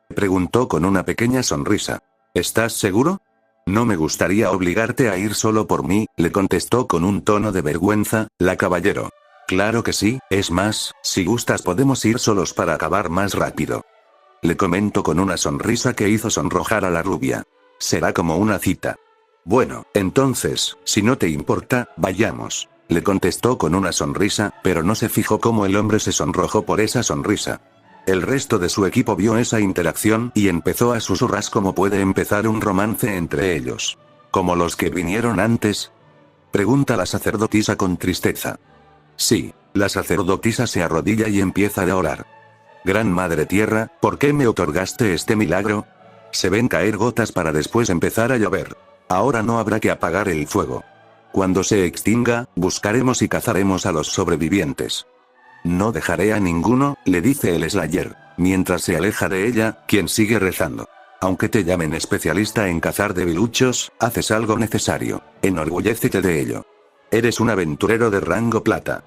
Preguntó con una pequeña sonrisa. ¿Estás seguro? No me gustaría obligarte a ir solo por mí, le contestó con un tono de vergüenza, la caballero. Claro que sí, es más, si gustas podemos ir solos para acabar más rápido. Le comentó con una sonrisa que hizo sonrojar a la rubia. Será como una cita. Bueno, entonces, si no te importa, vayamos. Le contestó con una sonrisa, pero no se fijó cómo el hombre se sonrojó por esa sonrisa. El resto de su equipo vio esa interacción y empezó a susurrar cómo puede empezar un romance entre ellos. ¿Como los que vinieron antes? Pregunta la sacerdotisa con tristeza. Sí, la sacerdotisa se arrodilla y empieza a orar. Gran Madre Tierra, ¿por qué me otorgaste este milagro? Se ven caer gotas para después empezar a llover. Ahora no habrá que apagar el fuego. Cuando se extinga, buscaremos y cazaremos a los sobrevivientes. No dejaré a ninguno, le dice el Slayer, mientras se aleja de ella, quien sigue rezando. Aunque te llamen especialista en cazar debiluchos, haces algo necesario. Enorgullécete de ello. Eres un aventurero de rango plata.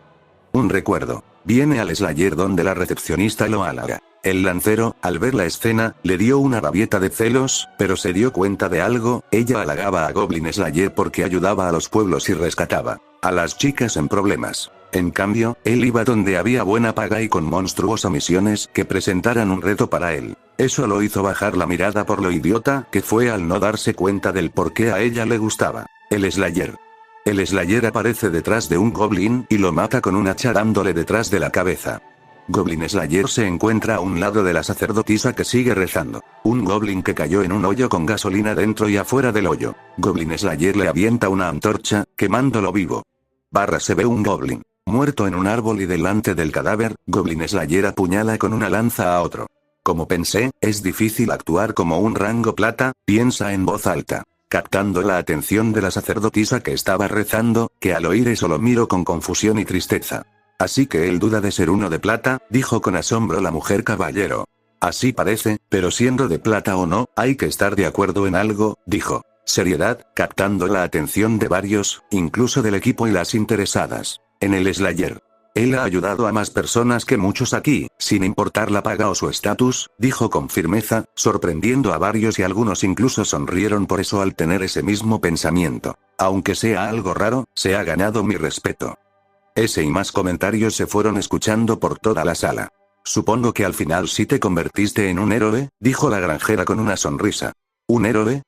Un recuerdo. Viene al Slayer donde la recepcionista lo halaga. El lancero, al ver la escena, le dio una rabieta de celos, pero se dio cuenta de algo, ella halagaba a Goblin Slayer porque ayudaba a los pueblos y rescataba a las chicas en problemas. En cambio, él iba donde había buena paga y con monstruosas misiones que presentaran un reto para él. Eso lo hizo bajar la mirada por lo idiota que fue al no darse cuenta del por qué a ella le gustaba. El Slayer. El Slayer aparece detrás de un Goblin y lo mata con un hacha dándole detrás de la cabeza. Goblin Slayer se encuentra a un lado de la sacerdotisa que sigue rezando. Un Goblin que cayó en un hoyo con gasolina dentro y afuera del hoyo. Goblin Slayer le avienta una antorcha, quemándolo vivo. Se ve un Goblin muerto en un árbol y delante del cadáver, Goblin Slayer apuñala con una lanza a otro. Como pensé, es difícil actuar como un rango plata, piensa en voz alta, captando la atención de la sacerdotisa que estaba rezando, que al oír eso lo miró con confusión y tristeza. Así que él duda de ser uno de plata, dijo con asombro la mujer caballero. Así parece, pero siendo de plata o no, hay que estar de acuerdo en algo, dijo. Seriedad, captando la atención de varios, incluso del equipo y las interesadas en el Slayer. Él ha ayudado a más personas que muchos aquí, sin importar la paga o su estatus, dijo con firmeza, sorprendiendo a varios y algunos incluso sonrieron por eso al tener ese mismo pensamiento. Aunque sea algo raro, se ha ganado mi respeto. Ese y más comentarios se fueron escuchando por toda la sala. Supongo que al final sí te convertiste en un héroe, dijo la granjera con una sonrisa. ¿Un héroe?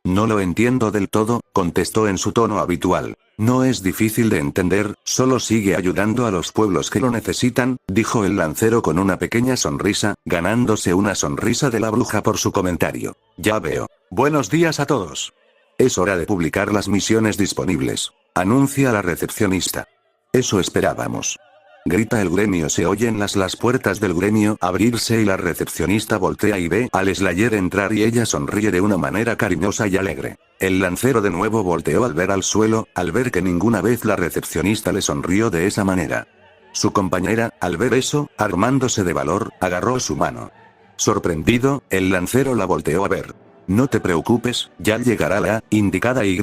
No lo entiendo del todo, contestó en su tono habitual. No es difícil de entender, solo sigue ayudando a los pueblos que lo necesitan, dijo el lancero con una pequeña sonrisa, ganándose una sonrisa de la bruja por su comentario. Ya veo. Buenos días a todos. Es hora de publicar las misiones disponibles. Anuncia la recepcionista. Eso esperábamos. Grita el gremio. Se oyen las puertas del gremio abrirse y la recepcionista voltea y ve al Slayer entrar y ella sonríe de una manera cariñosa y alegre. El lancero de nuevo volteó al ver al suelo, al ver que ninguna vez la recepcionista le sonrió de esa manera. Su compañera, al ver eso, armándose de valor, agarró su mano. Sorprendido, el lancero la volteó a ver. No te preocupes, ya llegará la indicada Y.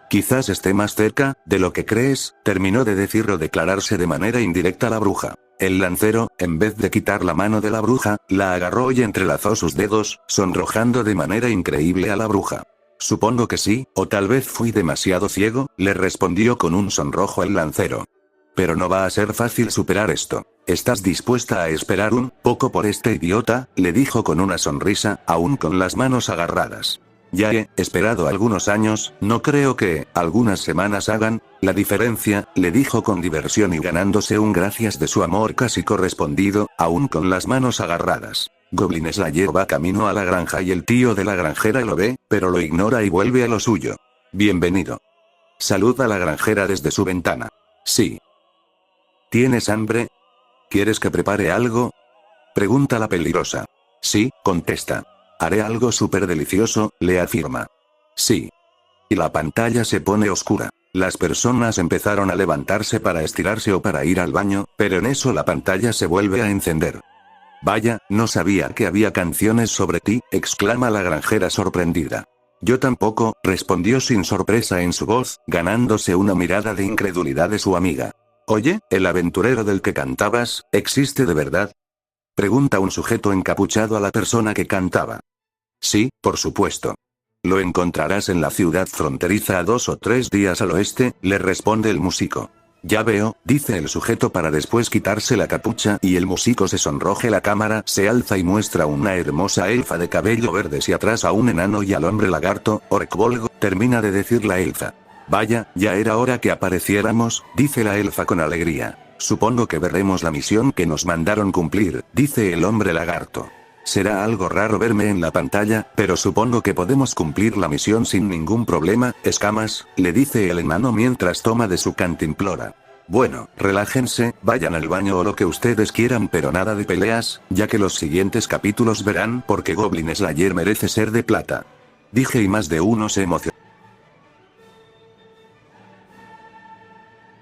Quizás esté más cerca de lo que crees, terminó de decir o declararse de manera indirecta la bruja. El lancero, en vez de quitar la mano de la bruja, la agarró y entrelazó sus dedos, sonrojando de manera increíble a la bruja. Supongo que sí, o tal vez fui demasiado ciego, le respondió con un sonrojo el lancero. Pero no va a ser fácil superar esto. ¿Estás dispuesta a esperar un poco por este idiota?, le dijo con una sonrisa, aún con las manos agarradas. Ya he esperado algunos años, no creo que algunas semanas hagan la diferencia, le dijo con diversión y ganándose un gracias de su amor casi correspondido, aún con las manos agarradas. Goblin Slayer va camino a la granja y el tío de la granjera lo ve, pero lo ignora y vuelve a lo suyo. Bienvenido. Saluda a la granjera desde su ventana. Sí. ¿Tienes hambre? ¿Quieres que prepare algo? Pregunta la peligrosa. Sí, contesta. Haré algo súper delicioso, le afirma. Sí. Y la pantalla se pone oscura. Las personas empezaron a levantarse para estirarse o para ir al baño, pero en eso la pantalla se vuelve a encender. Vaya, no sabía que había canciones sobre ti, exclama la granjera sorprendida. Yo tampoco, respondió sin sorpresa en su voz, ganándose una mirada de incredulidad de su amiga. Oye, ¿el aventurero del que cantabas, existe de verdad? Pregunta un sujeto encapuchado a la persona que cantaba. Sí, por supuesto. Lo encontrarás en la ciudad fronteriza a 2 o 3 días al oeste, le responde el músico. Ya veo, dice el sujeto para después quitarse la capucha y el músico se sonroje. La cámara se alza y muestra una hermosa elfa de cabello verde y atrás a un enano y al hombre lagarto, Orcvolgo, termina de decir la elfa. Vaya, ya era hora que apareciéramos, dice la elfa con alegría. Supongo que veremos la misión que nos mandaron cumplir, dice el hombre lagarto. Será algo raro verme en la pantalla, pero supongo que podemos cumplir la misión sin ningún problema, escamas, le dice el enano mientras toma de su cantimplora. Bueno, relájense, vayan al baño o lo que ustedes quieran, pero nada de peleas, ya que los siguientes capítulos verán por qué Goblin Slayer merece ser de plata. Dije y más de uno se emocionó.